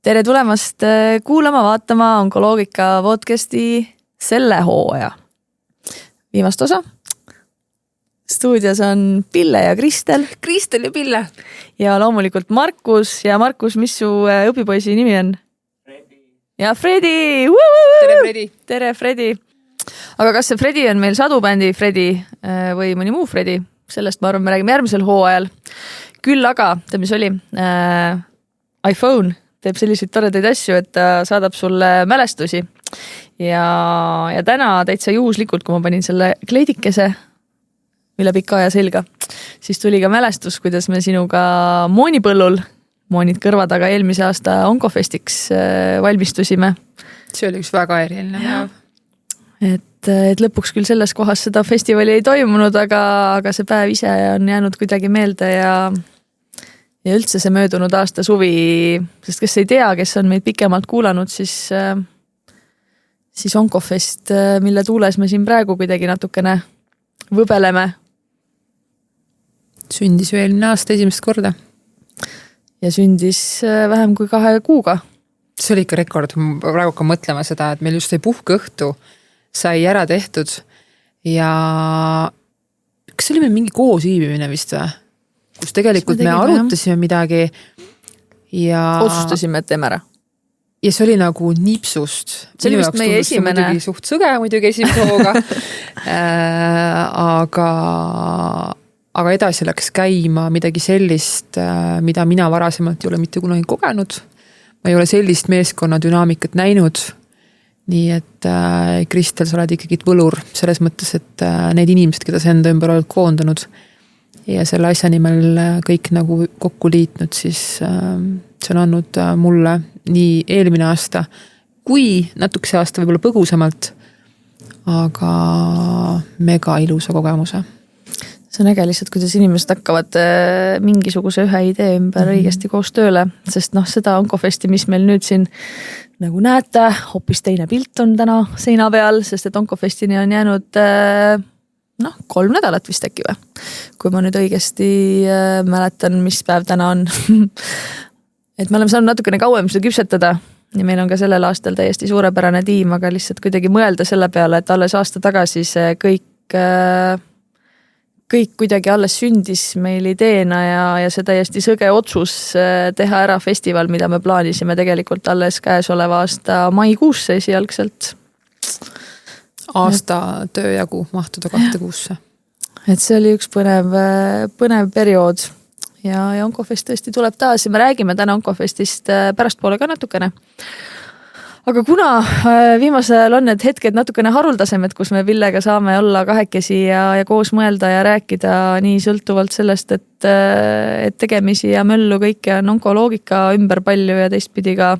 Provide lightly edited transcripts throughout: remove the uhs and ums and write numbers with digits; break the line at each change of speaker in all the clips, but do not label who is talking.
Tere tulemast kuulama, vaatama Onkoloogika podcasti selle hooaja viimast osa. Stuudios on Pille ja Kristel.
Kristel ja Pille.
Ja loomulikult Markus. Ja Markus, mis su õpipoisi nimi on?
Fredi.
Ja Fredi!
Tere, Fredi.
Tere, Fredi. Aga kas see Fredi on meil sadubändi Fredi või mõni muu Fredi? Sellest ma arvan, me räägime järgmisel hooajal. Küll aga, mis oli, iPhone teeb selliseid toredaid asju, et ta saadab sulle mälestusi. Ja täna täitsa juhuslikult, kui ma panin selle kleidikese üle pika aja selga, siis tuli ka mälestus, kuidas me sinuga moonipõllul, moonid kõrva taga eelmise aasta Onkofestiks valmistusime.
See oli üks väga eriline päev.
Et lõpuks küll selles kohas seda festivali ei toimunud, aga see päev ise on jäänud kuidagi meelde ja üldse see möödunud aasta suvi, sest kes ei tea, kes on meid pikemalt kuulanud, siis Onkofest, mille tuules me siin praegu kuidagi natukene võbeleme.
Sündis ju eelmine aasta esimest korda.
Ja sündis vähem kui 2 kuuga.
See oli ikka rekord, ma praegu hakkan mõtlema seda, et meil just ei puhkeõhtu sai ära tehtud ja kas oli meil mingi koos viibimine vist või? Kus tegelikult me arutasime midagi ja
otsustasime, et teeme ära.
Ja see oli nagu nipsust.
See oli vist meie esimene.
Muidugi suht sõge muidugi esimese hooga. aga edasi läks käima midagi sellist, mida mina varasemalt ei ole mitte kunagi kogenud. Ma ei ole sellist meeskonna dünaamikat näinud. Nii et Kristel, sa oled ikkagi võlur selles mõttes, et need inimesed, keda sa enda ümber oled koondanud ja selle asja nimel kõik nagu kokku liitnud, siis see on andnud mulle nii eelmine aasta kui natukese aasta võib-olla põgusamalt, aga mega ilusa kogemuse.
See on äge lihtsalt, kuidas inimesed hakkavad mingisuguse ühe idee ümber õigesti koos tööle, sest seda Onkofesti, mis meil nüüd siin nagu näete, hoopis teine pilt on täna seina peal, sest et Onkofestini on jäänud 3 nädalat vist äkki või? Kui ma nüüd õigesti mäletan, mis päev täna on. Et me oleme saanud natukene kauem seda küpsetada ja meil on ka sellel aastal täiesti suurepärane tiim, aga lihtsalt kuidagi mõelda selle peale, et alles aasta tagasi see kõik kuidagi alles sündis meil ideena ja see täiesti sõge otsus teha ära festival, mida me plaanisime tegelikult alles käesoleva aasta maikuusse esialgselt.
Aasta tööjagu mahtuda 2 kuusse.
Et see oli üks põnev periood ja Onkofest tõesti tuleb taas ja me räägime täna Onkofestist pärastpoole ka natukene. Aga kuna viimasel on need hetked natukene haruldasemed, kus me Villega saame olla kahekesi ja koos mõelda ja rääkida nii sõltuvalt sellest, et tegemisi ja möllu kõike on onkoloogika ümber palju ja teistpidi ka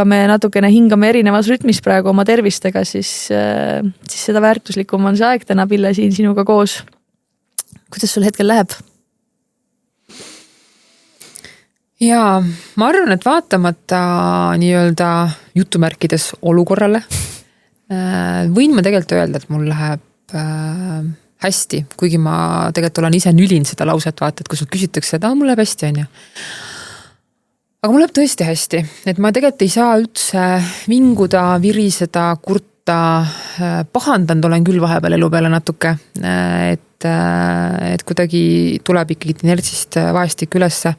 me natukene hingame erinevas rütmis praegu oma tervistega, siis seda väärtuslikum on see aeg täna, Pille, siin sinuga koos. Kuidas sul hetkel läheb?
Jaa, ma arvan, et vaatamata nii-öelda jutumärkides olukorrale, võin ma tegelikult öelda, et mul läheb hästi, kuigi ma tegelikult olen ise nülin seda lauset, vaata, et kui sul küsitakse, et mul läheb hästi, on ju. Aga mul läheb tõesti hästi, et ma tegelikult ei saa üldse vinguda, viriseda, kurta, pahandanud olen küll vahepeal elu peale natuke, et kuidagi tuleb ikkagi inertsist vahestik ülesse.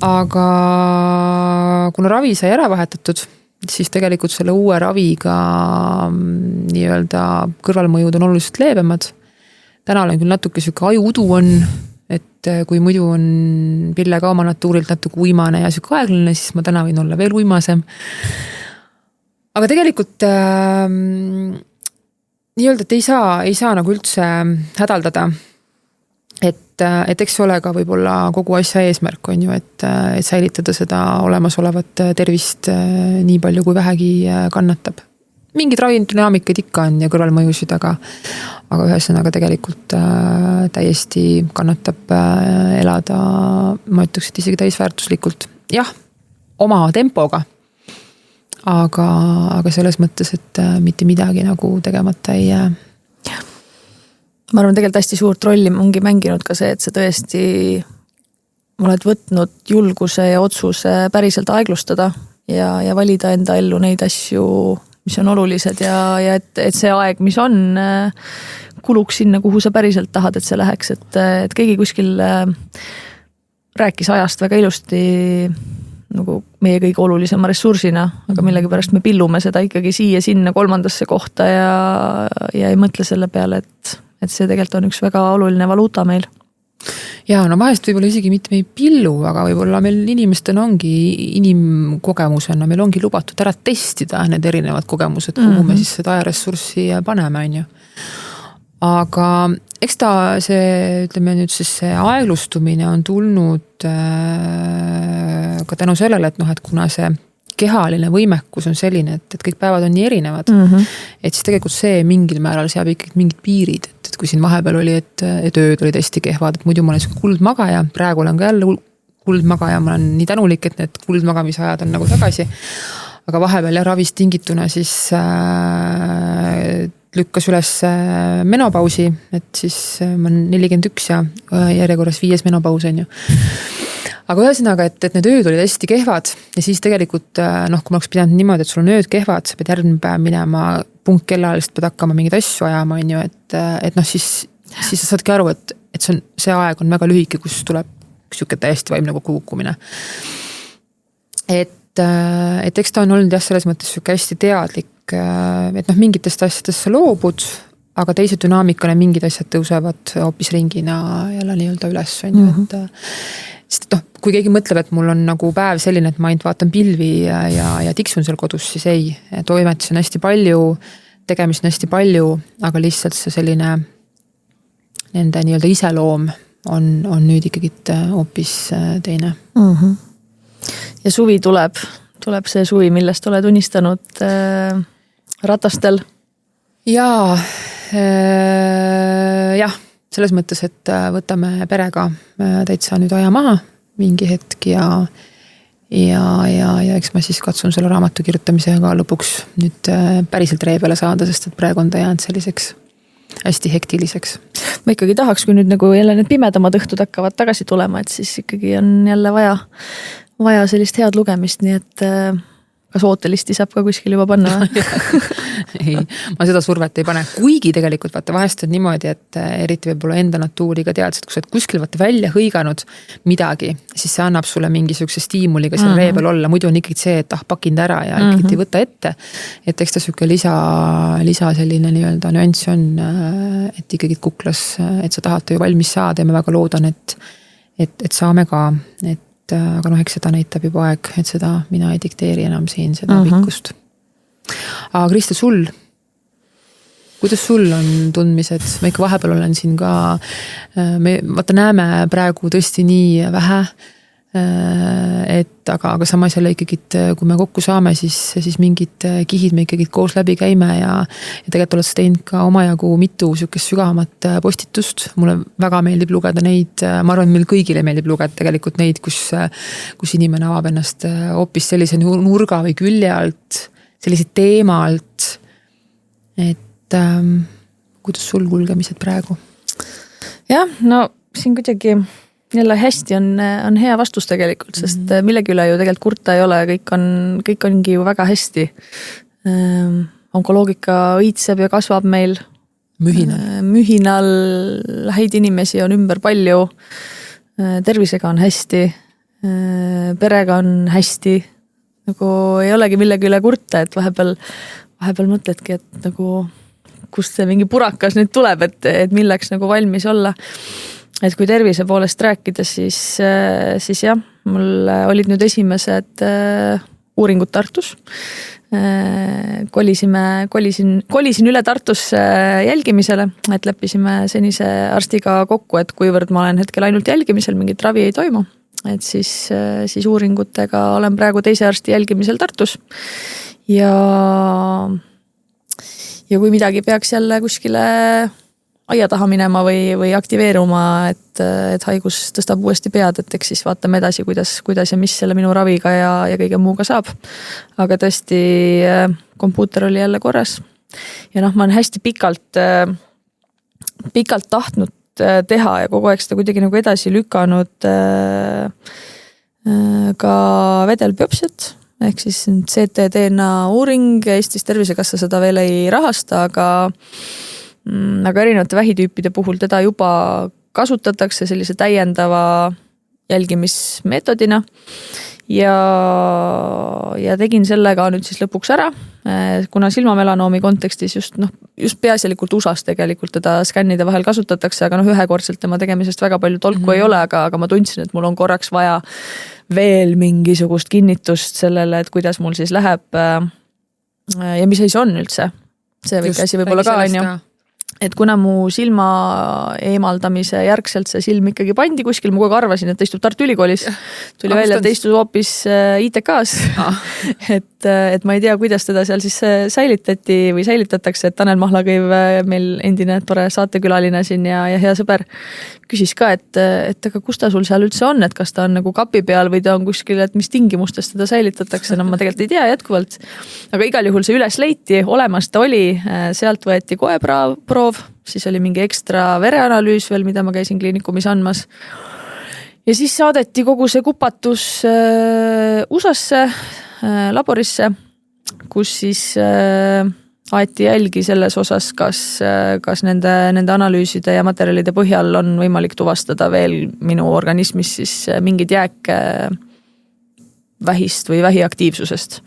Aga kuna ravi sai ära vahetatud, siis tegelikult selle uue raviga nii-öelda kõrvalmõjud on oluliselt leebemad. Täna olen küll natuke süke ajuudu on, et kui muidu on Pille ka oma natuurilt natuke uimane ja süke aeglane, siis ma täna võin olla veel uimasem. Aga tegelikult nii-öelda, et ei saa nagu üldse hädaldada, et eks ole ka võib-olla kogu asja eesmärk on ju, et säilitada seda olemasolevat tervist nii palju kui vähegi kannatab. Mingid ravindünaamikaid ikka on ja kõrvalmõjusid, aga ühesõnaga tegelikult täiesti kannatab elada, ma ütleks, et isegi täisväärtuslikult. Jah, oma tempoga, aga selles mõttes, et mitte midagi nagu tegemata ei jää.
Ma arvan, tegelikult hästi suurt rolli ongi mänginud ka see, et see tõesti oled võtnud julguse ja otsuse päriselt aeglustada ja valida enda ellu neid asju, mis on olulised ja et see aeg, mis on, kuluks sinna, kuhu sa päriselt tahad, et see läheks, et keegi kuskil rääkis ajast väga ilusti nagu meie kõige olulisema ressursina, aga millegipärast me pillume seda ikkagi siia sinna 3. kohta ja ei mõtle selle peale, et see tegelikult on üks väga oluline valuuta meil.
Ja no vahest võib-olla isegi mitte me ei pillu, aga võib-olla meil inimestena ongi inimkogemusena, meil ongi lubatud ära testida need erinevad kogemused, kuhu me siis seda ajaressurssi paneme, on ju. Aga eks ta see, ütleme nüüd siis see aeglustumine on tulnud ka tänu sellele, et kuna see kehaline võimekus on selline, et kõik päevad on nii erinevad, et siis tegelikult see mingil määral seab ikkagi mingid piirid, et kui siin vahepeal oli, et ööd olid hästi kehvad, et muidu ma olen kuldmagaja, praegu olen ka jälle kuldmagaja, ma olen nii tänulik, et need kuldmagamisajad on nagu tagasi, aga vahepeal ja ravist tingituna siis lükkas üles menopausi, et siis ma olen 41 ja järjekorras 5. menopaus on ju. Aga ühesõnaga, et need ööd olid hästi kehvad ja siis tegelikult, kui ma oleks pidanud niimoodi, et sul on ööd kehvad, sa pead järgmine päev minema punktkellaalist, pead hakkama mingeid asju ajama, on ju, et siis sa saadki aru, et see aeg on väga lühike, kus tuleb siuke täiesti vaimne kokkukukkumine. Et eks ta on olnud jah, selles mõttes siuke hästi teadlik, et mingitest asjadest sa loobud, aga teise dünaamikale mingid asjad tõusevad hoopis ringina jälle nii-öelda üles, on ju, sest kui keegi mõtleb, et mul on nagu päev selline, et ma ainult vaatan pilvi ja tiksun seal kodus, siis ei, toimetusi on hästi palju, tegemist on hästi palju, aga lihtsalt see selline nende nii-öelda iseloom on nüüd ikkagi hoopis teine.
Ja suvi tuleb see suvi, millest oled unistanud ratastel? Jah,
selles mõttes, et võtame perega täitsa nüüd aja maha mingi hetk ja eks ma siis katsun selle raamatu kirjutamisega lõpuks nüüd päriselt ree peale saada, sest et praegu on ta jäänud selliseks hästi hektiliseks.
Ma ikkagi tahaks, kui nüüd nagu jälle need pimedamad õhtud hakkavad tagasi tulema, et siis ikkagi on jälle vaja sellist head lugemist, nii et kas ootelisti saab ka kuskil juba panna?
Ei, ma seda survet ei pane, kuigi tegelikult vaata vahest on niimoodi, et eriti võib-olla enda natuuriga teadsid, kui sa oled kuskil vaata välja hõiganud midagi, siis see annab sulle mingi sükse stiimuliga seal ree peal olla, muidu on ikkagi see, et pakind ära ja ikkagi ei võta ette, et eks ta süke lisa selline nii-öelda nüanss on, et ikkagi kuklas, et sa tahad ju valmis saada ja ma väga loodan, et saame ka, aga eks seda näitab juba aeg, et seda mina ei dikteeri enam siin seda pikkust. Aga Krista, sul? Kuidas sul on tundmised? Ma ikka vahepeal olen siin ka, me vaata näeme praegu tõesti nii vähe, aga samas jälle ikkagi, kui me kokku saame, siis mingid kihid me ikkagi koos läbi käime ja tegelikult oled teinud ka omajagu mitu sükest sügavamat postitust. Mulle väga meeldib lugeda neid, ma arvan, meil kõigile meeldib lugeda tegelikult neid, kus inimene avab ennast hoopis sellise nurga või külje alt, sellise teema alt, et kuidas sul kulgemised praegu?
Jah, no siin kuidagi jälle hästi on hea vastus tegelikult, sest millegi üle ju tegelikult kurta ei ole, kõik ongi ju väga hästi. Onkoloogika õitseb ja kasvab meil. Mühinal häid inimesi on ümber palju. Tervisega on hästi. Perega on hästi. Nagu ei olegi millegi üle kurta, et vahepeal mõtledki, et nagu kust see mingi purakas nüüd tuleb, et milleks nagu valmis olla. Et kui tervise poolest rääkida, siis jah, mul olid nüüd esimesed uuringud Tartus. Kolisin üle Tartusse jälgimisele, et leppisime senise arstiga kokku, et kuivõrd ma olen hetkel ainult jälgimisel, mingit ravi ei toimu. Et siis uuringutega olen praegu teise arsti jälgimisel Tartus. Ja kui midagi peaks jälle kuskile aia taha minema või aktiveeruma, et haigus tõstab uuesti pead, et eks siis vaatame edasi, kuidas ja mis selle minu raviga ja kõige muuga saab. Aga tõesti, kompuuter oli jälle korras. Ja ma olen hästi pikalt tahtnud teha ja kogu aeg seda kuidagi nagu edasi lükanud ka vedelbiopsiat ehk siis CT-DNA uuring. Eestis Tervisekassa seda veel ei rahasta, aga erinevate vähitüüpide puhul teda juba kasutatakse sellise täiendava jälgimismeetodina ja tegin selle ka nüüd siis lõpuks ära, kuna silmamelanoomi kontekstis just peaasjalikult USAs tegelikult teda skännide vahel kasutatakse, aga ühekordselt tema tegemisest väga palju tolku ei ole, aga ma tundsin, et mul on korraks vaja veel mingisugust kinnitust sellele, et kuidas mul siis läheb ja mis asi on üldse. See võike asi võib-olla ka on ju. Et kuna mu silma eemaldamise järgselt see silm ikkagi pandi kuskil, ma kogu aeg arvasin, et ta istub Tartu Ülikoolis. Tuli välja, et ta istub hoopis ITK-s. Et ma ei tea, kuidas teda seal siis säilitati või säilitatakse, et Tanel Mahlakõiv, meil endine tore saatekülaline siin ja hea sõber, küsis ka, et aga kus ta sul seal üldse on, et kas ta on nagu kapi peal või ta on kuskil, et mis tingimustes teda säilitatakse. No ma tegelikult ei tea jätkuvalt, aga igal juhul see üles leiti, olemas ta oli, sealt võeti koeproov, siis oli mingi ekstra vereanalüüs veel, mida ma käisin kliinikumis andmas. Ja siis saadeti kogu see kupatus USA-sse, laborisse, kus siis aeti jälgi selles osas, kas nende analüüside ja materjalide põhjal on võimalik tuvastada veel minu organismis siis mingid jääke vähist või vähiaktiivsusest.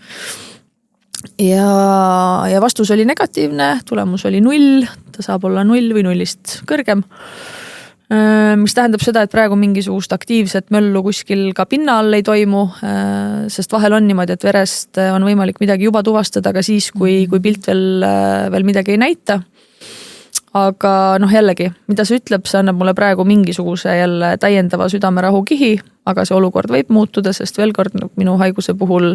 Ja vastus oli negatiivne, tulemus oli 0, ta saab olla 0 või 0-st kõrgem. Mis tähendab seda, et praegu mingisugust aktiivset möllu kuskil ka pinna all ei toimu, sest vahel on niimoodi, et verest on võimalik midagi juba tuvastada ka siis, kui pilt veel midagi ei näita. Aga jällegi, mida see ütleb, see annab mulle praegu mingisuguse jälle täiendava südamerahu kihi, aga see olukord võib muutuda, sest veel kord minu haiguse puhul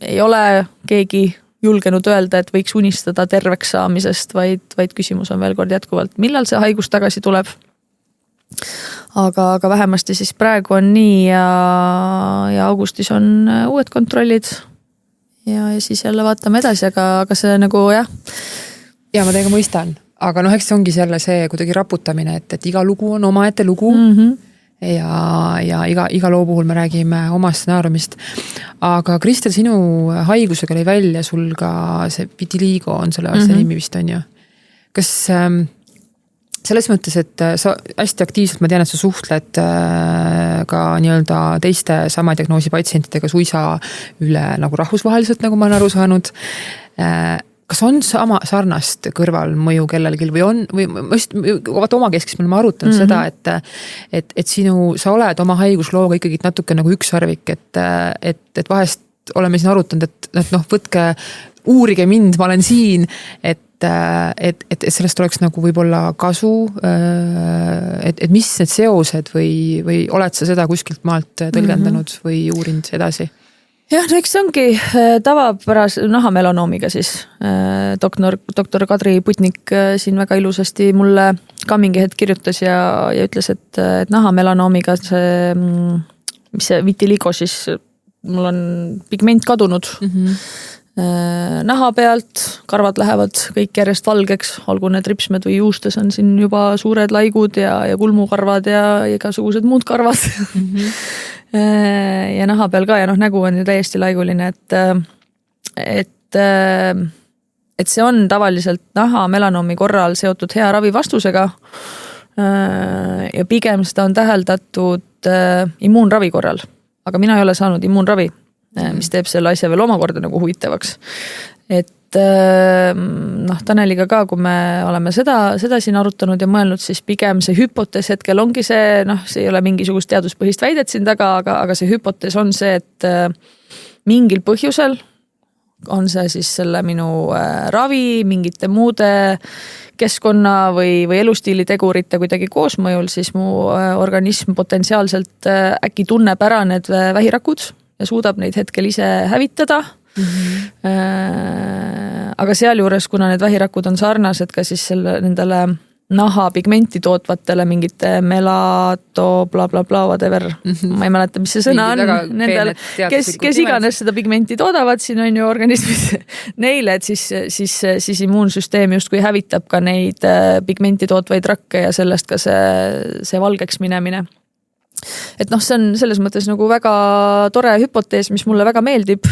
ei ole keegi julgenud öelda, et võiks unistada terveks saamisest, vaid küsimus on veel kord jätkuvalt, millal see haigus tagasi tuleb. Aga vähemasti siis praegu on nii ja augustis on uued kontrollid ja siis jälle vaatame edasi, aga see nagu jah.
Ja ma teiega mõistan, aga eks see ongi jälle see kuidagi raputamine, et iga lugu on omaette lugu. Ja iga loo puhul me räägime oma stsenaariumist. Aga Kristel, sinu haigusega oli välja sul ka see vitiligo on selle asja nimi vist on ju. Kas selles mõttes, et sa hästi aktiivselt, ma tean, et sa suhtled ka nii-öelda teiste sama diagnoosi patsientidega suisa üle nagu rahvusvaheliselt, nagu ma olen aru saanud. Kas on sama sarnast kõrvalmõju kellelgi või on, või vaata oma keskis me oleme arutanud seda, et sa oled oma haiguslooga ikkagi natuke nagu ükssarvik, et vahest oleme siin arutanud, et võtke, uurige mind, ma olen siin, et sellest oleks nagu võib-olla kasu, et mis need seosed või oled sa seda kuskilt maalt tõlgendanud või uurinud edasi?
Jah, eks see ongi tavapäras nahamelanoomiga siis. Doktor Kadri Putnik siin väga ilusasti mulle ka mingi hetk kirjutas ja ütles, et nahamelanoomiga see vitiligo siis mul on pigment kadunud. Naha pealt, karvad lähevad kõik järjest valgeks, olgu need ripsmed või juustes on siin juba suured laigud ja kulmukarvad ja igasugused muud karvad. Ja naha peal ka ja nägu on ju täiesti laiguline, et see on tavaliselt naha melanoomi korral seotud hea ravivastusega ja pigem seda on täheldatud immuunravi korral, aga mina ei ole saanud immuunravi, mis teeb selle asja veel omakorda nagu huvitavaks. Et Taneliga ka, kui me oleme seda siin arutanud ja mõelnud, siis pigem see hüpotees hetkel ongi see, see ei ole mingisugust teaduspõhist väidet siin taga, aga see hüpotees on see, et mingil põhjusel on see siis selle minu ravi, mingite muude keskkonna või elustiili tegurite kuidagi koosmõjul, siis mu organism potentsiaalselt äkki tunneb ära need vähirakud ja suudab neid hetkel ise hävitada. Aga sealjuures, kuna need vähirakud on sarnased ka siis nendele nahapigmenti tootvatele mingite melato bla bla bla whatever. Ma ei mäleta, mis see sõna on. Nendel, kes iganes seda pigmenti toodavad siin on ju organismis neile, et siis immuunsüsteem justkui hävitab ka neid pigmenti tootvaid rakke ja sellest ka see valgeks minemine. Et noh, see on selles mõttes nagu väga tore hüpotees, mis mulle väga meeldib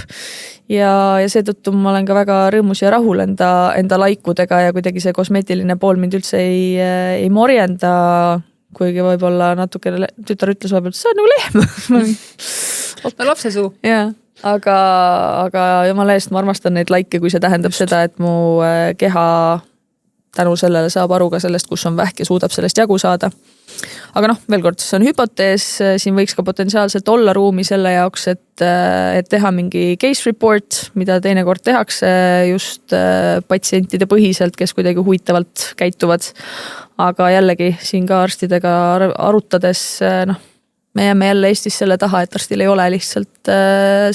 ja seetõttu ma olen ka väga rõõmus ja rahul enda laikudega ja kuidagi see kosmeetiline pool mind üldse ei morjenda, kuigi võib-olla natuke tütar ütles vahepealt, see on nagu lehm.
No lapsesuu.
Jaa, aga jumala eest ma armastan neid laike, kui see tähendab seda, et mu keha tänu sellele saab aru ka sellest, kus on vähk ja suudab sellest jagu saada. Aga noh, veel kord, see on hüpotees, siin võiks ka potentsiaalselt olla ruumi selle jaoks, et teha mingi case report, mida teinekord tehakse just patsientide põhiselt, kes kuidagi huvitavalt käituvad. Aga jällegi siin ka arstidega arutades, me jääme jälle Eestis selle taha, et arstil ei ole lihtsalt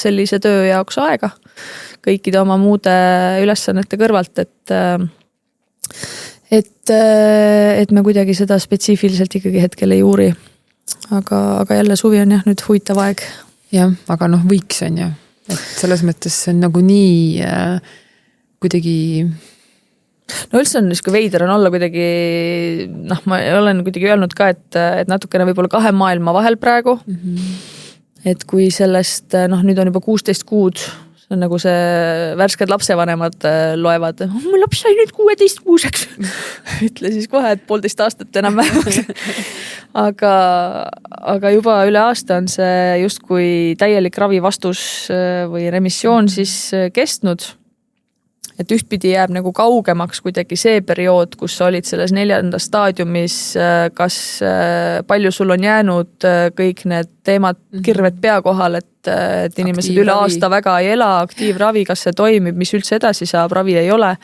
sellise töö jaoks aega kõikide oma muude ülesannete kõrvalt, et me kuidagi seda spetsiifiliselt ikkagi hetkel ei uuri. Aga jälle suvi on jah nüüd huvitav aeg.
Jah, aga noh, võiks on ju. Et selles mõttes see on nagu nii kuidagi...
No üldse on niisugune veider on olla kuidagi, ma olen kuidagi öelnud ka, et natukene võib-olla 2 maailma vahel praegu. Et kui sellest, nüüd on juba 16 kuud, see on nagu see värsked lapsevanemad loevad, mu laps sai nüüd 16 kuuseks. Ütle siis kohe, et 1,5 aastat enam vähemaks. Aga juba üle aasta on see justkui täielik ravivastus või remissioon siis kestnud. Et ühtpidi jääb nagu kaugemaks kuidagi see periood, kus sa olid selles 4. staadiumis, kas palju sul on jäänud kõik need teemad kirved pea kohal, et inimesed üle aasta väga ei ela, aktiivravi, kas see toimib, mis üldse edasi saab, ravi ei ole.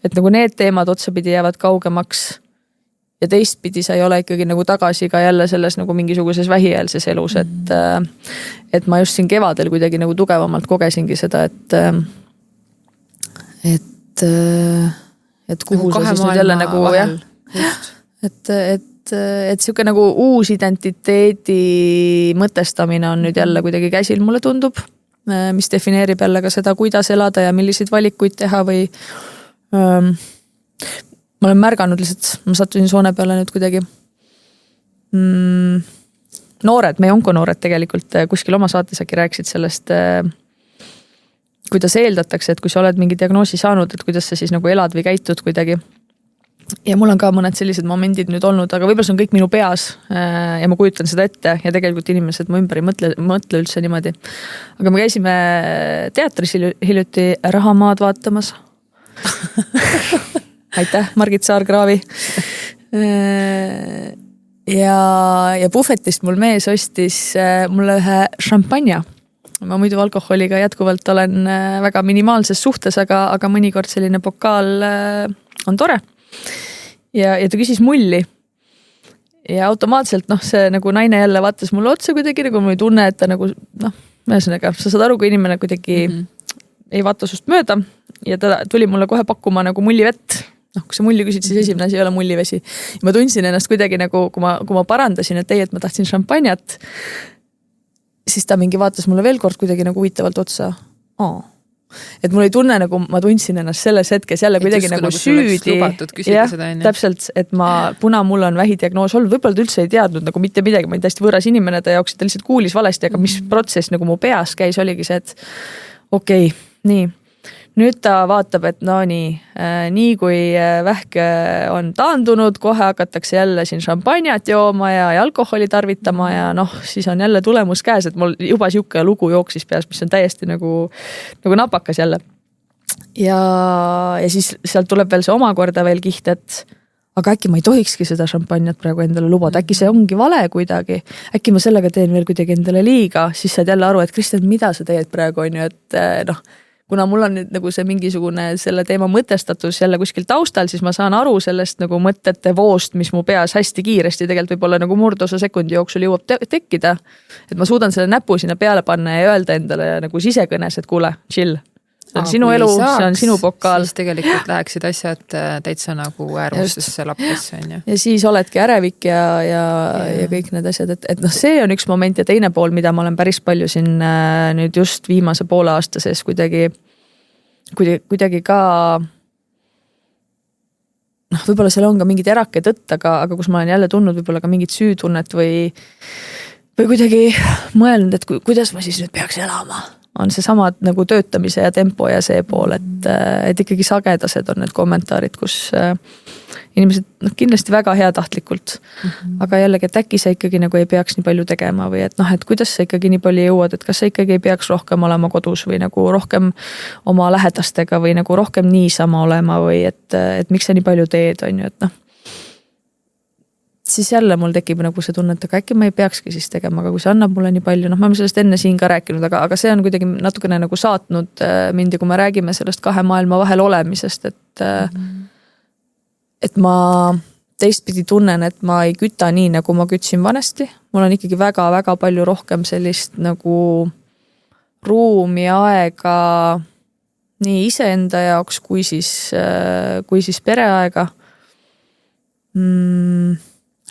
Et nagu need teemad otsapidi jäävad kaugemaks ja teistpidi sa ei ole ikkagi nagu tagasi ka jälle selles nagu mingisuguses vähieelses elus, et ma just siin kevadel kuidagi nagu tugevamalt kogesingi seda, et kuhu see siis nüüd jälle nagu jah, et siuke nagu uus identiteedi mõtestamine on nüüd jälle kuidagi käsil, mulle tundub, mis defineerib jälle ka seda, kuidas elada ja milliseid valikuid teha või ma olen märganud lihtsalt, ma sattusin soone peale nüüd kuidagi noored, meie onkonoored tegelikult kuskil oma saates äkki rääkisid sellest kuidas eeldatakse, et kui sa oled mingi diagnoosi saanud, et kuidas sa siis nagu elad või käitud kuidagi. Ja mul on ka mõned sellised momendid nüüd olnud, aga võib-olla see on kõik minu peas ja ma kujutan seda ette ja tegelikult inimesed mu ümber ei mõtle üldse niimoodi. Aga me käisime teatris hiljuti Rahamaad vaatamas. Aitäh, Margit Saar-Kraavi. Ja puhvetist mul mees ostis mulle ühe šampanja. Ma muidu alkoholiga jätkuvalt olen väga minimaalses suhtes, aga mõnikord selline pokaal on tore. Ja ta küsis mulli. Ja automaatselt see nagu naine jälle vaatas mulle otsa kuidagi, nagu ma ei tunne, et ta nagu, ühesõnaga, sa saad aru, kui inimene kuidagi ei vaata sust mööda ja ta tuli mulle kohe pakkuma nagu mullivett. Kui sa mulli küsid, siis esimene asi ei ole mullivesi. Ja ma tundsin ennast kuidagi nagu, kui ma parandasin, et et ma tahtsin šampanjat, siis ta mingi vaatas mulle veel kord kuidagi nagu huvitavalt otsa. Et mul ei tunne, nagu ma tundsin ennast selles hetkes jälle kuidagi nagu süüdi.
Ja,
täpselt, et kuna mul on vähidiagnoos olnud, võib-olla ta üldse ei teadnud nagu mitte midagi, ma olin täiesti võõras inimene ta jaoks, et ta lihtsalt kuulis valesti, aga mis protsess nagu mu peas käis, oligi see, et okei, nii. Nüüd ta vaatab, et nii kui vähk on taandunud, kohe hakatakse jälle siin šampanjat jooma ja alkoholi tarvitama ja siis on jälle tulemus käes, et mul juba siuke lugu jooksis peas, mis on täiesti nagu napakas jälle. Ja siis sealt tuleb veel see omakorda veel kiht, et aga äkki ma ei tohikski seda šampanjat praegu endale lubada, äkki see ongi vale kuidagi, äkki ma sellega teen veel kuidagi endale liiga, siis saad jälle aru, et Kristjan, mida sa teed praegu on ju, et kuna mul on nüüd nagu see mingisugune selle teema mõtestatus jälle kuskil taustal, siis ma saan aru sellest nagu mõtete voost, mis mu peas hästi kiiresti tegelikult võib-olla nagu murdosa sekundi jooksul jõuab tekkida. Et ma suudan selle näpu sinna peale panna ja öelda endale nagu sisekõnes, et kuule, chill. see on sinu elu, see on sinu pokaal.
Siis tegelikult läheksid asjad täitsa nagu äärmustesse lappesse, on ju.
Ja siis oledki ärevik ja kõik need asjad, et noh, see on üks moment ja teine pool, mida ma olen päris palju siin nüüd just viimase poole aasta sees kuidagi ka noh, võib-olla seal on ka mingid eraked tõtt, aga kus ma olen jälle tundnud võib-olla ka mingit süütunnet või kuidagi mõelnud, et kuidas ma siis nüüd peaks elama. On see sama nagu töötamise ja tempo ja see pool, et ikkagi sagedased on need kommentaarid, kus inimesed kindlasti väga heatahtlikult, aga jällegi, et äkki sa ikkagi nagu ei peaks nii palju tegema või et noh, et kuidas sa ikkagi nii palju jõuad, et kas sa ikkagi ei peaks rohkem olema kodus või nagu rohkem oma lähedastega või nagu rohkem niisama olema või et miks sa nii palju teed, on ju, et noh. Siis jälle mul tekib nagu see tunne, et aga äkki ma ei peakski siis tegema, aga kui see annab mulle nii palju, noh, ma olen sellest enne siin ka rääkinud, aga see on kuidagi natukene nagu saatnud mind ja kui me räägime sellest kahe maailma vahel olemisest, et ma teistpidi tunnen, et ma ei küta nii, nagu ma kütsin vanasti. Mul on ikkagi väga-väga palju rohkem sellist nagu ruumi, aega nii iseenda jaoks kui siis pereaega.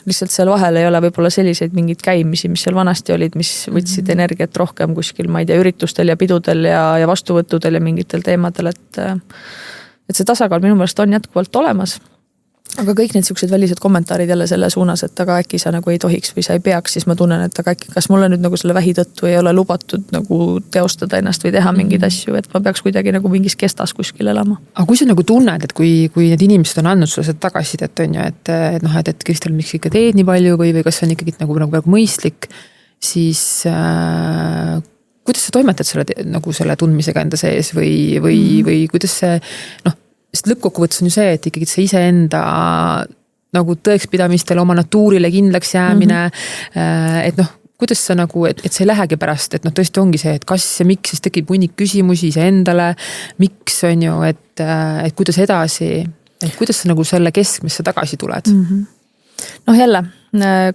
Lihtsalt seal vahel ei ole võib-olla selliseid mingeid käimisi, mis seal vanasti olid, mis võtsid energiat rohkem kuskil, ma ei tea, üritustel ja pidudel ja vastuvõttudel ja mingitel teemadel, et see tasakaal minu meelest on jätkuvalt olemas. Aga kõik need siuksed välised kommentaarid jälle selle suunas, et aga äkki sa nagu ei tohiks või sa ei peaks, siis ma tunnen, et aga äkki, kas mulle nüüd nagu selle vähi tõttu ei ole lubatud nagu teostada ennast või teha mingeid asju, et ma peaks kuidagi nagu mingis kestas kuskil elama.
Aga kui sa nagu tunned, et kui need inimesed on andnud sulle seda tagasidet, on ju, et noh, et Kristel, miks ikka teed nii palju või kas on ikkagi nagu mõistlik, siis kuidas sa toimetad selle tundmisega enda sees või kuidas see, noh, sest lõppkokkuvõttes on ju see, et ikkagi see iseenda nagu tõekspidamistel oma natuurile kindlaks jäämine, et noh, kuidas sa nagu, et see ei lähegi pärast, et noh, tõesti ongi see, et kas ja miks, siis tekib hunnik küsimusi iseendale, miks on ju, et kuidas edasi, et kuidas sa nagu selle keskmesse tagasi tuled?
Noh jälle,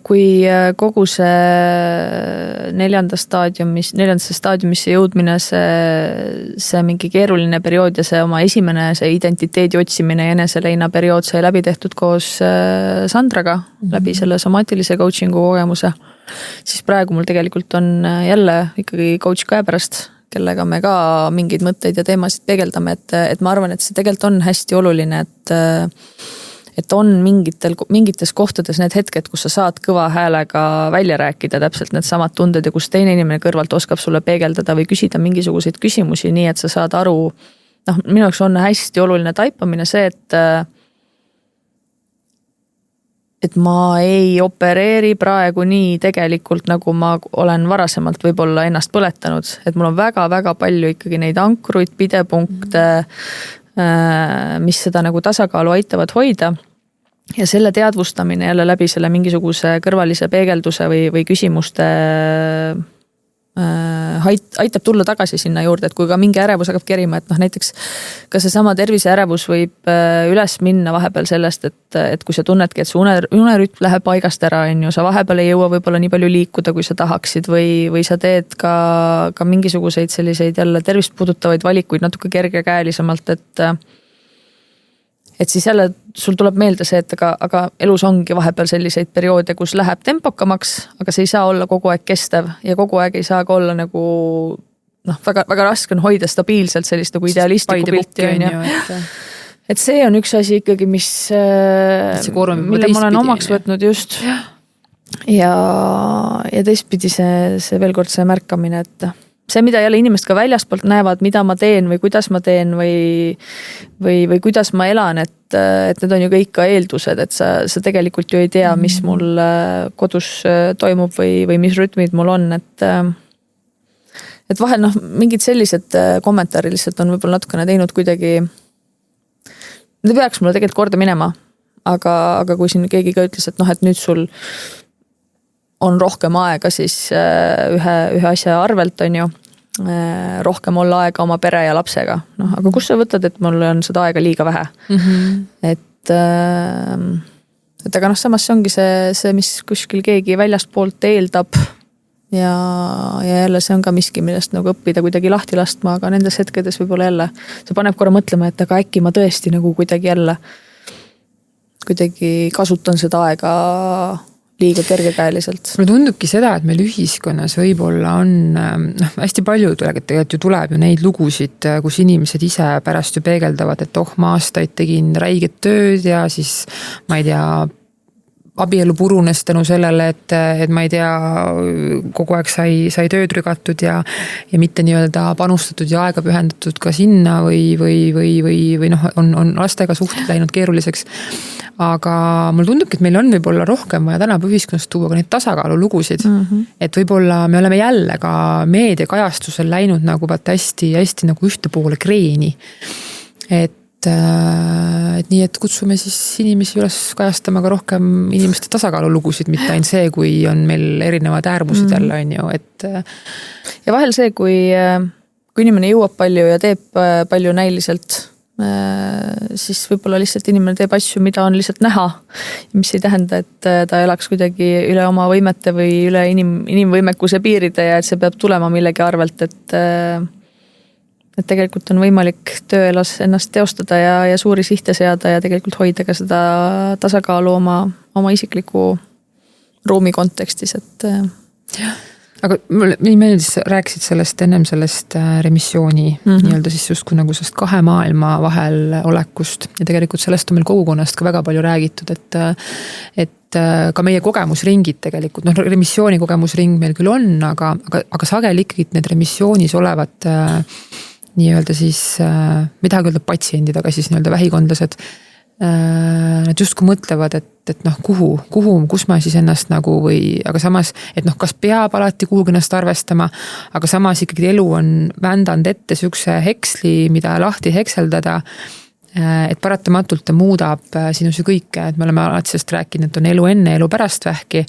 kui kogu see neljandasse staadiumisse jõudmine, see mingi keeruline periood ja see oma esimene see identiteedi otsimine ja eneseleina periood sai läbi tehtud koos Sandraga läbi selle somaatilise coachingu kogemuse, siis praegu mul tegelikult on jälle ikkagi coach käepärast, kellega me ka mingeid mõtteid ja teemasid peegeldame, et ma arvan, et see tegelikult on hästi oluline, et on mingites kohtades need hetked, kus sa saad kõva häälega välja rääkida täpselt need samad tunded ja kus teine inimene kõrvalt oskab sulle peegeldada või küsida mingisuguseid küsimusi nii, et sa saad aru, noh, minu jaoks on hästi oluline taipamine see, et ma ei opereeri praegu nii tegelikult, nagu ma olen varasemalt võib-olla ennast põletanud, et mul on väga-väga palju ikkagi neid ankruid, pidepunkte, mis seda nagu tasakaalu aitavad hoida ja selle teadvustamine jälle läbi selle mingisuguse kõrvalise peegelduse või küsimuste aitab tulla tagasi sinna juurde, et kui ka mingi ärevus hakkab kerima, et noh, näiteks ka see sama terviseärevus võib üles minna vahepeal sellest, et kui sa tunnedki, et su unerütm läheb paigast ära, on ju, sa vahepeal ei jõua võib-olla nii palju liikuda, kui sa tahaksid või sa teed ka mingisuguseid selliseid jälle tervist puudutavaid valikuid natuke kergekäelisemalt, et siis jälle sul tuleb meelde see, et aga elus ongi vahepeal selliseid perioode, kus läheb tempokamaks, aga see ei saa olla kogu aeg kestev ja kogu aeg ei saa ka olla nagu noh, väga, väga raske on hoida stabiilselt sellist nagu idealistlikku pilti on ju. Et see on üks asi ikkagi, mille ma olen omaks võtnud just ja teistpidi see veel kord see märkamine, et see, mida jälle inimesed ka väljaspoolt näevad, mida ma teen või kuidas ma teen või kuidas ma elan, et need on ju kõik ka eeldused, et sa tegelikult ju ei tea, mis mul kodus toimub või mis rütmid mul on, et vahel noh, mingid sellised kommentaari lihtsalt on võib-olla natukene teinud kuidagi, need peaks mulle tegelikult korda minema, aga kui siin keegi ka ütles, et noh, et nüüd sul on rohkem aega siis ühe asja arvelt on ju, rohkem olla aega oma pere ja lapsega. Noh, aga kus sa võtad, et mul on seda aega liiga vähe? Et aga noh, samas see ongi see, mis kuskil keegi väljaspoolt eeldab ja jälle see on ka miski, millest nagu õppida kuidagi lahti lastma, aga nendes hetkedes võib-olla jälle see paneb korra mõtlema, et aga äkki ma tõesti nagu kuidagi jälle kasutan seda aega liiga kergekäeliselt.
Mulle tundubki seda, et meil ühiskonnas võib-olla on hästi palju tegelikult ju tuleb ju neid lugusid, kus inimesed ise pärast ju peegeldavad, et ma aastaid tegin räiget tööd ja siis ma ei tea, abielu purunes tänu sellele, et ma ei tea, kogu aeg sai tööd rügatud ja mitte nii-öelda panustatud ja aega pühendatud ka sinna või noh, on lastega suhted läinud keeruliseks. Aga mul tundubki, et meil on võib-olla rohkem vaja täna ühiskonnas tuua ka neid tasakaalu lugusid. Et võib-olla me oleme jälle ka meediakajastusel läinud nagu hästi nagu ühte poole kreeni. Et nii, et kutsume siis inimesi üles kajastama ka rohkem inimeste tasakaalu lugusid, mitte ainult see, kui on meil erinevad äärmused jälle on ju, et.
Ja vahel see, kui inimene jõuab palju ja teeb palju näiliselt, siis võib-olla lihtsalt inimene teeb asju, mida on lihtsalt näha, mis ei tähenda, et ta elaks kuidagi üle oma võimete või üle inimvõimekuse piiride ja et see peab tulema millegi arvelt, et tegelikult on võimalik tööelas ennast teostada ja suuri sihte seada ja tegelikult hoida ka seda tasakaalu oma isikliku ruumi kontekstis, et
jah. Aga meil rääkisid sellest ennem sellest remissiooni nii-öelda siis justkui nagu sellest kahe maailma vahel olekust ja tegelikult sellest on meil kogukonnast ka väga palju räägitud, et ka meie kogemusringid tegelikult, remissiooni kogemusring meil küll on, aga sageli ikkagi need remissioonis olevad nii-öelda siis, ma ei tahagi öelda patsiendid, aga siis nii-öelda vähikondlased, nad justkui mõtlevad, et kus ma siis ennast nagu või, aga samas, et kas peab alati kuhugi ennast arvestama, aga samas ikkagi elu on vändanud ette sükse heksli, mida lahti hekseldada, et paratamatult ta muudab sinus ju kõike, et me oleme alati sellest rääkinud, et on elu enne, elu pärast vähki,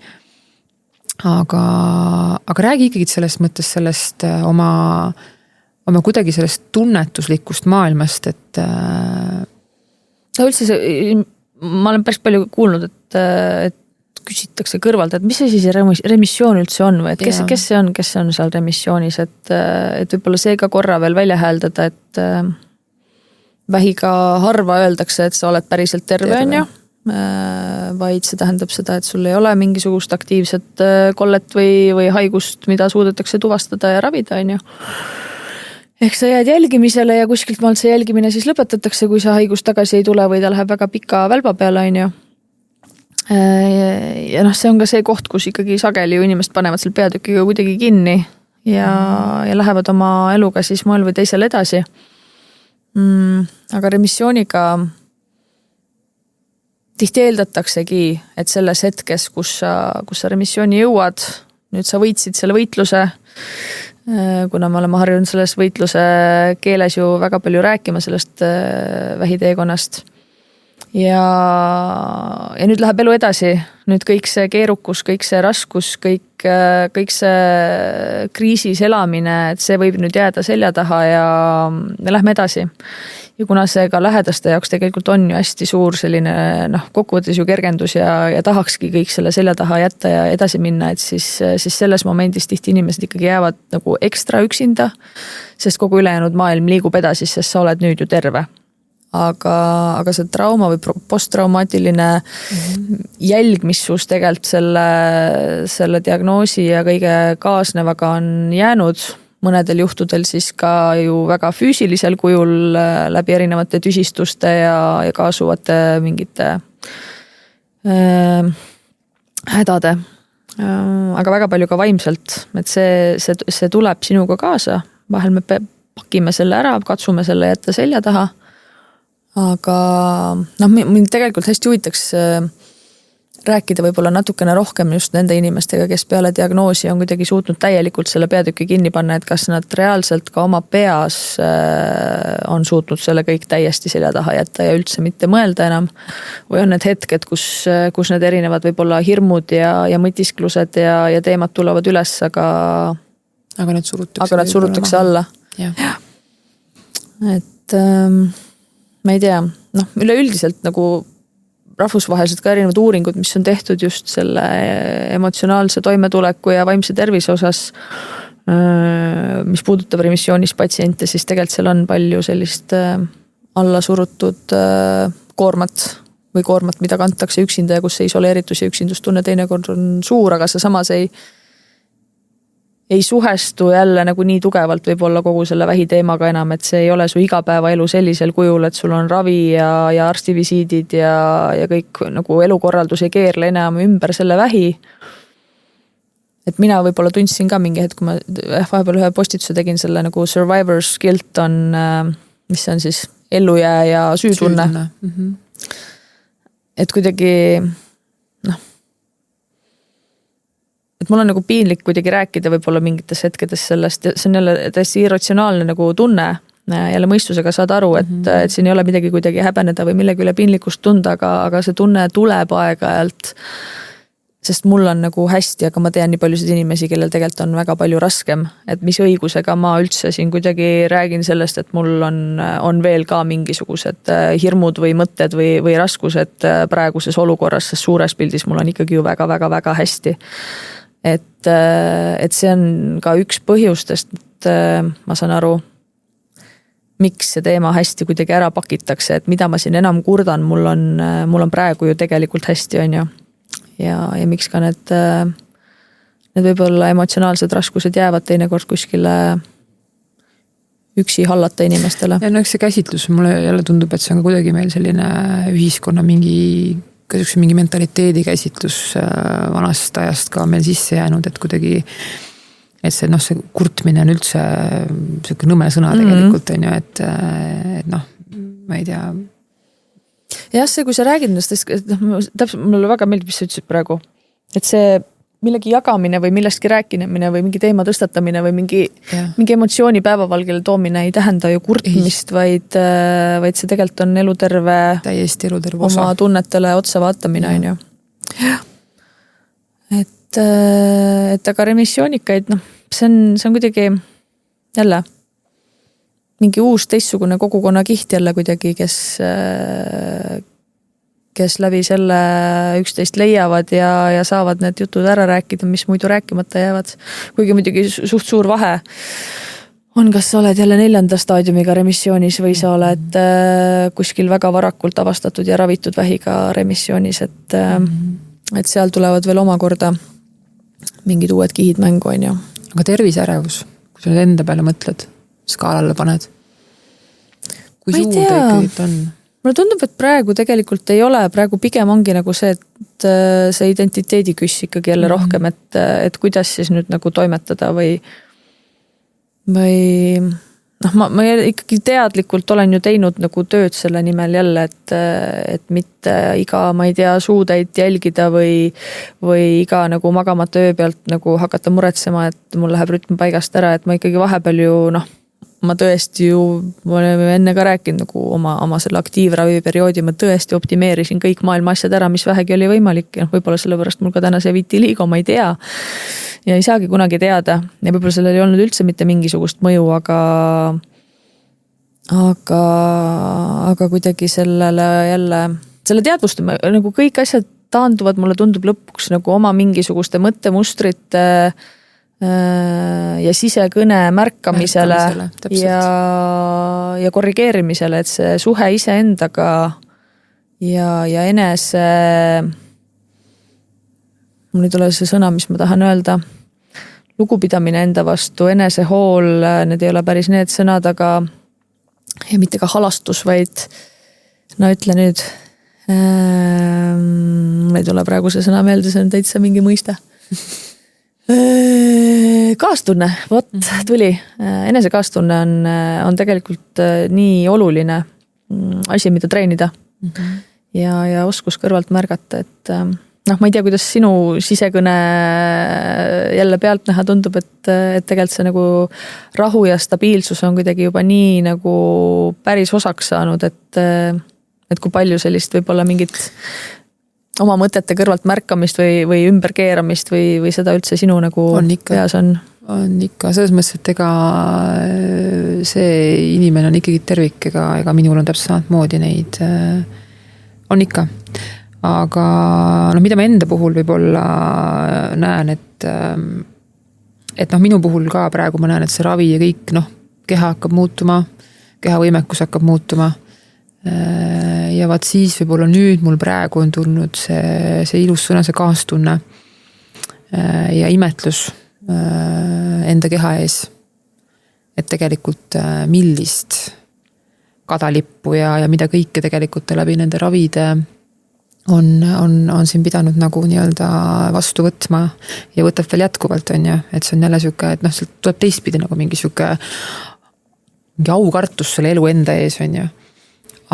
aga räägi ikkagi selles mõttes sellest oma kuidagi sellest tunnetuslikust maailmast, et
üldse ma olen päris palju kuulnud, et küsitakse kõrvalt, et mis see siis remissioon üldse on või et kes see on seal remissioonis, et võib-olla see ka korra veel välja hääldada, et vähiga harva öeldakse, et sa oled päriselt terve. On ju, vaid see tähendab seda, et sul ei ole mingisugust aktiivset kollet või haigust, mida suudetakse tuvastada ja ravida, on ju. Ehk sa jääd jälgimisele ja kuskilt maalt see jälgimine siis lõpetatakse, kui see haigus tagasi ei tule või ta läheb väga pika välba peale, on ju. Ja see on ka see koht, kus ikkagi sageli ju inimest panevad seal peatükiga kuidagi kinni ja lähevad oma eluga siis moel või teisel edasi. Aga remissiooniga tihti eeldataksegi, et selles hetkes, kus sa remissiooni jõuad, nüüd sa võitsid selle võitluse, kuna me oleme harjunud selles võitluse keeles ju väga palju rääkima sellest vähiteekonnast. Ja nüüd läheb elu edasi. Nüüd kõik see keerukus, kõik see raskus, kõik see kriisis elamine, et see võib nüüd jääda selja taha ja lähme edasi. Ja kuna see ka lähedaste jaoks tegelikult on ju hästi suur selline kokkuvõttes ju kergendus ja tahakski kõik selle selja taha jätta ja edasi minna, et siis selles momendis tihti inimesed ikkagi jäävad nagu ekstra üksinda, sest kogu ülejäänud maailm liigub edasi, sest sa oled nüüd ju terve. Aga see trauma või posttraumaatiline jälg, mis sus tegelikult selle diagnoosi ja kõige kaasnevaga on jäänud, mõnedel juhtudel siis ka ju väga füüsilisel kujul läbi erinevate tüsistuste ja kaasuvate mingite hädade, aga väga palju ka vaimselt, et see tuleb sinuga kaasa, vahel me pakime selle ära, katsume selle jätta selja taha, aga mind tegelikult hästi huvitaks rääkida võib-olla natukene rohkem just nende inimestega, kes peale diagnoosi on kuidagi suutnud täielikult selle peatüki kinni panna, et kas nad reaalselt ka oma peas on suutnud selle kõik täiesti selja taha jätta ja üldse mitte mõelda enam. Või on need hetked, kus need erinevad võib-olla hirmud ja mõtisklused ja teemad tulevad üles, aga
nad
surutakse alla.
Ja.
Et ma ei tea, üleüldiselt nagu rahvusvaheliselt ka erinevad uuringud, mis on tehtud just selle emotsionaalse toimetuleku ja vaimse tervise osas, mis puudutab remissioonis patsiente, siis tegelikult seal on palju sellist alla surutud koormat, mida kantakse üksinda ja kus see isoleeritus ja üksindustunne teinekord on suur, aga see samas ei suhestu jälle nagu nii tugevalt võib-olla kogu selle vähiteemaga enam, et see ei ole su igapäevaelu sellisel kujul, et sul on ravi ja arstivisiidid ja kõik nagu elukorraldus ei keerle enam ümber selle vähi. Et mina võib-olla tundsin ka mingi hetk, kui ma vahepeal ühe postituse tegin selle nagu survivor's guilt on, mis on siis ellujää ja süütunne. Et kuidagi et mul on nagu piinlik kuidagi rääkida võib-olla mingites hetkedes sellest ja see on jälle täiesti irratsionaalne nagu tunne, jälle mõistusega saad aru, et siin ei ole midagi kuidagi häbeneda või millegi üle piinlikkust tunda, aga see tunne tuleb aeg-ajalt, sest mul on nagu hästi, aga ma tean nii paljusid inimesi, kellel tegelikult on väga palju raskem, et mis õigusega ma üldse siin kuidagi räägin sellest, et mul on veel ka mingisugused hirmud või mõtted või raskused praeguses olukorras, sest suures pildis mul on ikkagi ju väga-väga-väga hästi. Et see on ka üks põhjustest, et ma saan aru, miks see teema hästi kuidagi ära pakitakse, et mida ma siin enam kurdan, mul on praegu ju tegelikult hästi, on ju. Ja miks ka need võib-olla emotsionaalsed raskused jäävad teinekord kuskile üksi hallata inimestele.
Ja eks see käsitlus, mulle jälle tundub, et see on ka kuidagi meil selline ühiskonna mingi mentaliteedi käsitlus vanast ajast ka meil sisse jäänud, et kuidagi, et see kurtmine on üldse selline nõme sõna tegelikult, on ju, et ma ei tea.
Jah, see, kui sa räägid nendest, täpselt mulle väga meeldib, mis sa ütlesid praegu, et see millegi jagamine või millestki rääkimine või mingi teema tõstatamine või mingi emotsiooni päevavalgele toomine ei tähenda ju kurtmist, vaid see tegelikult on eluterve
täiesti eluterve osa.
Oma tunnetele otsa vaatamine on ju. Et aga remissioonikaid, see on kuidagi jälle mingi uus teistsugune kogukonna kiht jälle kuidagi, kes läbi selle üksteist leiavad ja saavad need jutud ära rääkida, mis muidu rääkimata jäävad. Kuigi muidugi suht suur vahe on, kas sa oled jälle 4. staadiumiga remissioonis või sa oled kuskil väga varakult avastatud ja ravitud vähiga remissioonis, et seal tulevad veel omakorda mingid uued kihid mängu, on ju.
Aga terviseärevus, kui sa nüüd enda peale mõtled, skaalale paned, kui suur ta ikkagi on?
Mulle tundub, et praegu tegelikult ei ole, praegu pigem ongi nagu see, et see identiteediküss ikkagi jälle rohkem, et kuidas siis nüüd nagu toimetada või ma ikkagi teadlikult olen ju teinud nagu tööd selle nimel jälle, et mitte iga, ma ei tea, suutäit jälgida või iga nagu magamata öö pealt nagu hakata muretsema, et mul läheb rütm paigast ära, et ma ikkagi vahepeal ju ma tõesti ju, ma oleme enne ka rääkinud nagu oma selle aktiivravi perioodi, ma tõesti optimeerisin kõik maailma asjad ära, mis vähegi oli võimalik ja võib-olla sellepärast mul ka täna see vitiligo, ma ei tea ja ei saagi kunagi teada ja võib-olla sellel ei olnud üldse mitte mingisugust mõju, aga kuidagi sellele jälle, selle teadvuste nagu kõik asjad taanduvad, mulle tundub lõpuks nagu oma mingisuguste mõttemustrite ja sisekõne märkamisele ja korrigeerimisele, et see suhe iseendaga ja enese, mul ei tule see sõna, mis ma tahan öelda, lugupidamine enda vastu, enesehool, need ei ole päris need sõnad, aga ja mitte ka halastus, vaid ütle nüüd, mul ei tule praegu see sõna meelde, see on täitsa mingi mõiste. Kaastunne, tuli. Enese kaastunne on tegelikult nii oluline asi, mida treenida ja oskus kõrvalt märgata, et ma ei tea, kuidas sinu sisekõne jälle pealt näha tundub, et tegelikult see nagu rahu ja stabiilsus on kuidagi juba nii nagu päris osaks saanud, et kui palju sellist võib-olla mingit oma mõtete kõrvalt märkamist või ümberkeeramist või seda üldse sinu nagu peas on?
On ikka, selles mõttes, et ega see inimene on ikkagi tervik, ega minul on täpselt samamoodi neid, on ikka. aga noh, mida ma enda puhul võib-olla näen, et noh, minu puhul ka praegu ma näen, et see ravi ja kõik noh, keha hakkab muutuma, keha võimekus hakkab muutuma. Ja vaat siis võib-olla nüüd mul praegu on tulnud see ilus sõna, see kaastunne ja imetlus enda keha ees. Et tegelikult millist kadalippu ja mida kõike tegelikult läbi nende ravide on siin pidanud nagu nii-öelda vastu võtma ja võtab veel jätkuvalt, on ju, et see on jälle siuke, et noh, sealt tuleb teistpidi nagu mingi aukartus selle elu enda ees, on ju.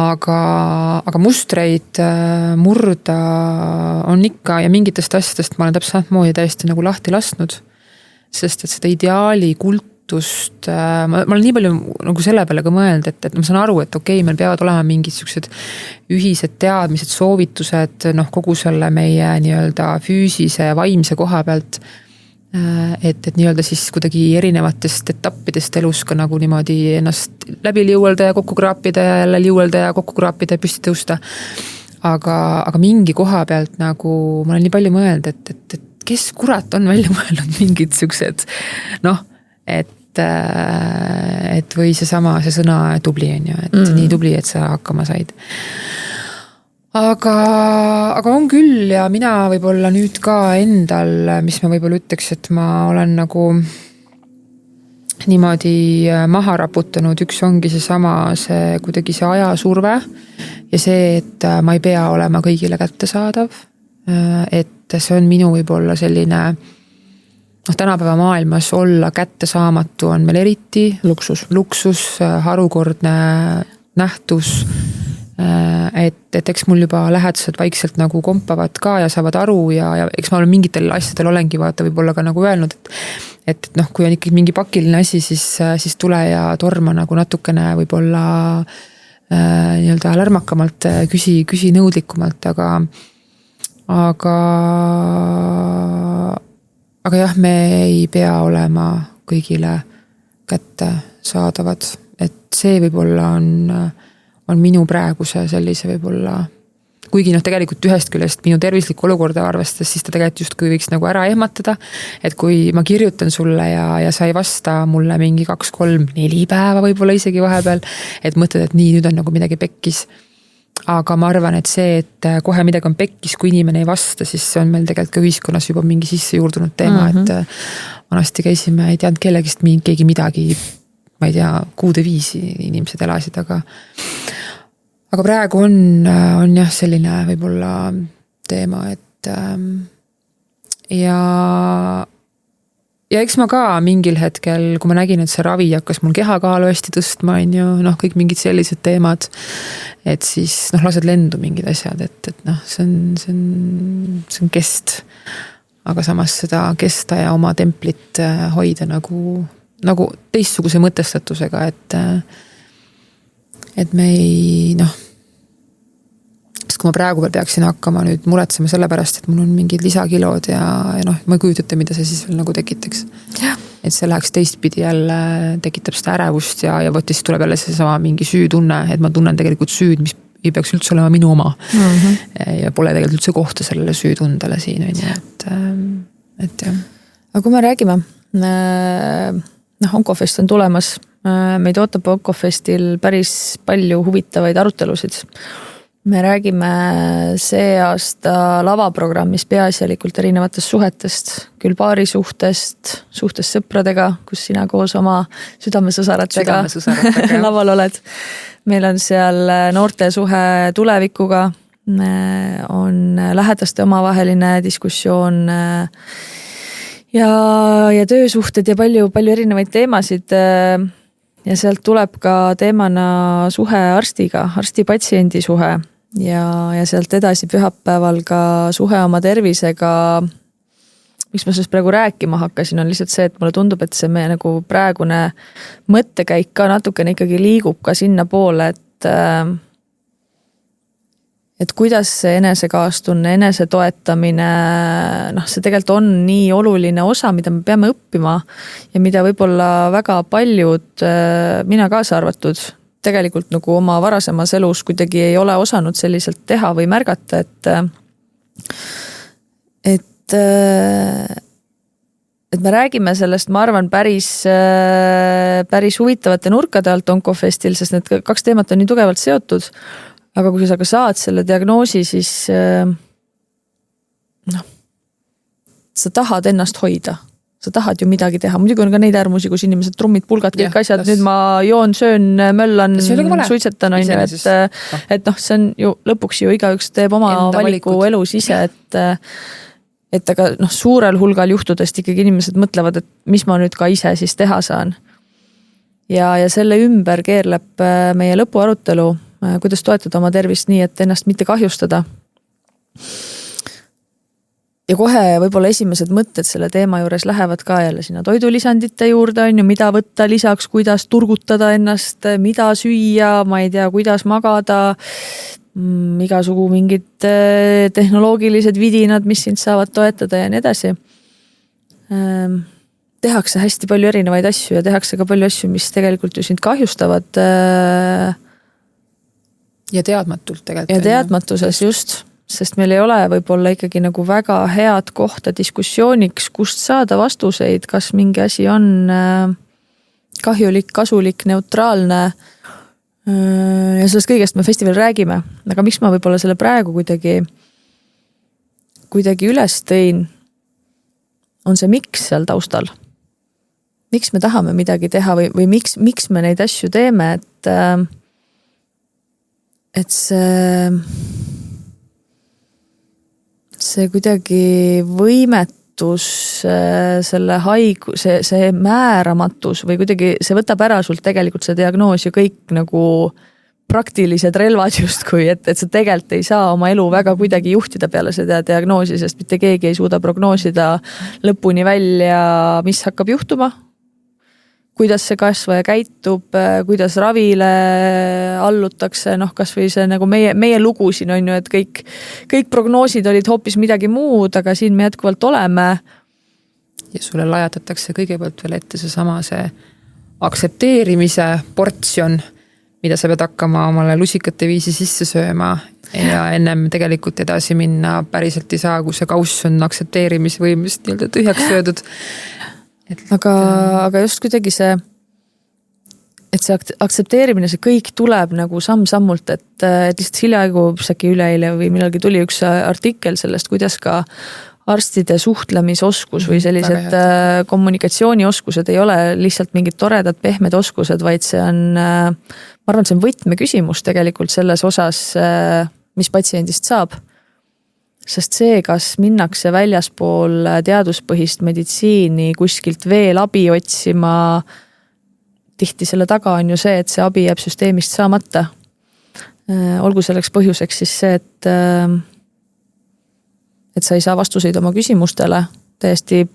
Aga mustreid murda on ikka ja mingitest asjadest ma olen täpselt samamoodi täiesti nagu lahti lasknud, sest et seda ideaali kultust, ma olen nii palju nagu selle peale ka mõeld, et ma saan aru, et okei, meil peavad olema mingid siuksed ühised teadmised, soovitused, noh, kogu selle meie nii-öelda füüsise ja vaimse koha pealt, et nii-öelda siis kuidagi erinevatest etappidest elus ka nagu niimoodi ennast läbi liuelda ja kokku kraapida ja jälle liuelda ja kokku kraapida ja püsti tõusta. Aga mingi koha pealt nagu ma olen nii palju mõeld, et kes kurat on välja mõelnud mingid siuksed, noh, et või see sõna tubli on ju, et nii tubli, et sa hakkama said. Aga on küll ja mina võib-olla nüüd ka endal, mis ma võib-olla ütleks, et ma olen nagu niimoodi maha raputanud, üks ongi see kuidagi see ajasurve ja see, et ma ei pea olema kõigile kättesaadav, et see on minu võib-olla selline noh, tänapäeva maailmas olla kättesaamatu on meil eriti luksus, harukordne nähtus, et eks mul juba lähedased vaikselt nagu kompavad ka ja saavad aru ja eks ma olen mingitel asjadel olengi vaata võib-olla ka nagu öelnud, et noh, kui on ikkagi mingi pakiline asi, siis tule ja torma nagu natukene võib-olla nii-öelda lärmakamalt, küsi nõudlikumalt, aga jah, me ei pea olema kõigile kätte saadavad, et see võib-olla on minu praeguse sellise võib-olla, kuigi noh, tegelikult ühest küljest minu tervislikku olukorda arvestas, siis ta tegelikult justkui võiks nagu ära ehmatada, et kui ma kirjutan sulle ja sa ei vasta mulle mingi 2, 3, 4 päeva võib-olla isegi vahepeal, et mõtled, et nii, nüüd on nagu midagi pekkis. Aga ma arvan, et see, et kohe midagi on pekkis, kui inimene ei vasta, siis see on meil tegelikult ka ühiskonnas juba mingi sisse juurdunud teema, et vanasti käisime, ei teadnud kellegist keegi midagi, ma ei tea, kuude 5 inimesed elasid, aga praegu on jah selline võib-olla teema, et ja eks ma ka mingil hetkel, kui ma nägin, et see ravi hakkas mul kehakaalu hästi tõstma, on ju, noh, kõik mingid sellised teemad, et siis noh, lased lendu mingid asjad, et noh, see on kest, aga samas seda kesta ja oma templit hoida nagu teistsuguse mõtestatusega, et me ei noh, sest kui ma praegu veel peaksin hakkama nüüd muretsema selle pärast, et mul on mingid lisakilod ja noh, ma ei kujutate, mida see siis veel nagu tekitaks. Et see läheks teistpidi jälle, tekitab seda ärevust ja võt siis tuleb jälle see sama mingi süütunne, et ma tunnen tegelikult süüd, mis ei peaks üldse olema minu oma. Ja pole tegelikult üldse kohta sellele süütundele siin, et jah.
Aga kui me räägime, Oncofest on tulemas, meid ootab Oncofestil päris palju huvitavaid arutelusid. Me räägime see aasta lavaprogrammis peaasjalikult erinevatest suhetest, küll paari suhtest sõpradega, kus sina koos oma südamesõsaratega laval oled. Meil on seal noorte suhe tulevikuga, on lähedaste omavaheline diskussioon ja töösuhted ja palju erinevaid teemasid. Ja sealt tuleb ka teemana suhe arstiga, arsti-patsiendi suhe ja sealt edasi pühapäeval ka suhe oma tervisega. Miks ma sellest praegu rääkima hakkasin, on lihtsalt see, et mulle tundub, et see meie nagu praegune mõttekäik ka natukene ikkagi liigub ka sinna poole, et kuidas see enesekaastunne, enesetoetamine, see tegelikult on nii oluline osa, mida me peame õppima ja mida võib-olla väga paljud, mina kaasa arvatud, tegelikult nagu oma varasemas elus kuidagi ei ole osanud selliselt teha või märgata, et me räägime sellest, ma arvan, päris huvitavate nurkade alt Oncofestil, sest need 2 teemat on nii tugevalt seotud. Aga kui sa ka saad selle diagnoosi, siis sa tahad ennast hoida. Sa tahad ju midagi teha. Muidugi on ka neid äärmusi, kus inimesed trummid, pulgad, kõik asjad. Nüüd ma joon, söön, möllan, suitsetan, on ju, et see on ju lõpuks ju igaüks teeb oma valiku elus ise, et aga suurel hulgal juhtudest ikkagi inimesed mõtlevad, et mis ma nüüd ka ise siis teha saan. Ja selle ümber keerleb meie lõpuarutelu, kuidas toetada oma tervist nii, et ennast mitte kahjustada. Ja kohe võib-olla esimesed mõtted selle teema juures lähevad ka jälle sinna toidulisandite juurde, on ju, mida võtta lisaks, kuidas turgutada ennast, mida süüa, ma ei tea, kuidas magada, igasugu mingid tehnoloogilised vidinad, mis sind saavad toetada ja nii edasi. Tehakse hästi palju erinevaid asju ja tehakse ka palju asju, mis tegelikult ju sind kahjustavad.
Ja teadmatult tegelikult.
Ja teadmatuses just, sest meil ei ole võib-olla ikkagi nagu väga head kohta diskussiooniks, kust saada vastuseid, kas mingi asi on kahjulik, kasulik, neutraalne. Ja sellest kõigest me festival räägime, aga miks ma võib-olla selle praegu kuidagi üles tõin, on see miks seal taustal. Miks me tahame midagi teha või miks me neid asju teeme, et see kuidagi võimetus, selle see määramatus või kuidagi see võtab ära sult tegelikult see diagnoos ja kõik nagu praktilised relvad justkui, et sa tegelikult ei saa oma elu väga kuidagi juhtida peale seda diagnoosi, sest mitte keegi ei suuda prognoosida lõpuni välja, mis hakkab juhtuma, kuidas see kasvaja käitub, kuidas ravile allutakse, kas või see nagu meie lugu siin on ju, et kõik prognoosid olid hoopis midagi muud, aga siin me jätkuvalt oleme.
Ja sulle lajatatakse kõigepealt veel ette see aktsepteerimise portsjon, mida sa pead hakkama omale lusikate viisi sisse sööma ja ennem tegelikult edasi minna päriselt ei saa, kui see kauss on aktsepteerimisvõimest nii-öelda tühjaks söödud.
Aga just kuidagi see aktsepteerimine, see kõik tuleb nagu samm-sammult, et lihtsalt hiljaaegu äkki üleeile või millalgi tuli üks artikkel sellest, kuidas ka arstide suhtlemisoskus või sellised kommunikatsioonioskused ei ole lihtsalt mingid toredad pehmed oskused, vaid see on, ma arvan, see on võtmeküsimus tegelikult selles osas, mis patsiendist saab. Sest see, kas minnakse väljaspool teaduspõhist meditsiini kuskilt veel abi otsima, tihti selle taga on ju see, et see abi jääb süsteemist saamata. Olgu selleks põhjuseks siis see, et sa ei saa vastuseid oma küsimustele täiesti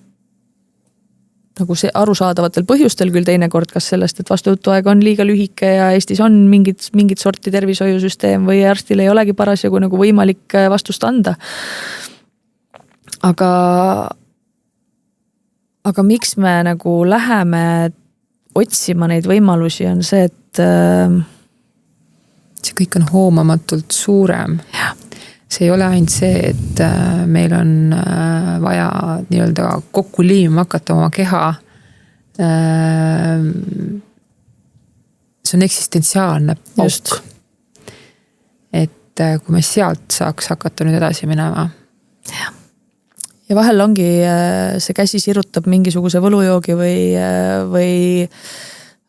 nagu see arusaadavatel põhjustel küll teinekord, kas sellest, et vastuvõtuaeg on liiga lühike ja Eestis on mingit sorti tervishoiusüsteem või arstil ei olegi parasjagu nagu võimalik vastust anda. Aga miks me nagu läheme otsima neid võimalusi on see, et
see kõik on hoomamatult suurem.
Ja.
See ei ole ainult see, et meil on vaja nii-öelda kokku liima hakata oma keha. See on eksistentsiaalne pauk. Et kui me sealt saaks hakata nüüd edasi minema.
Ja vahel ongi see käsi sirutab mingisuguse võlujoogi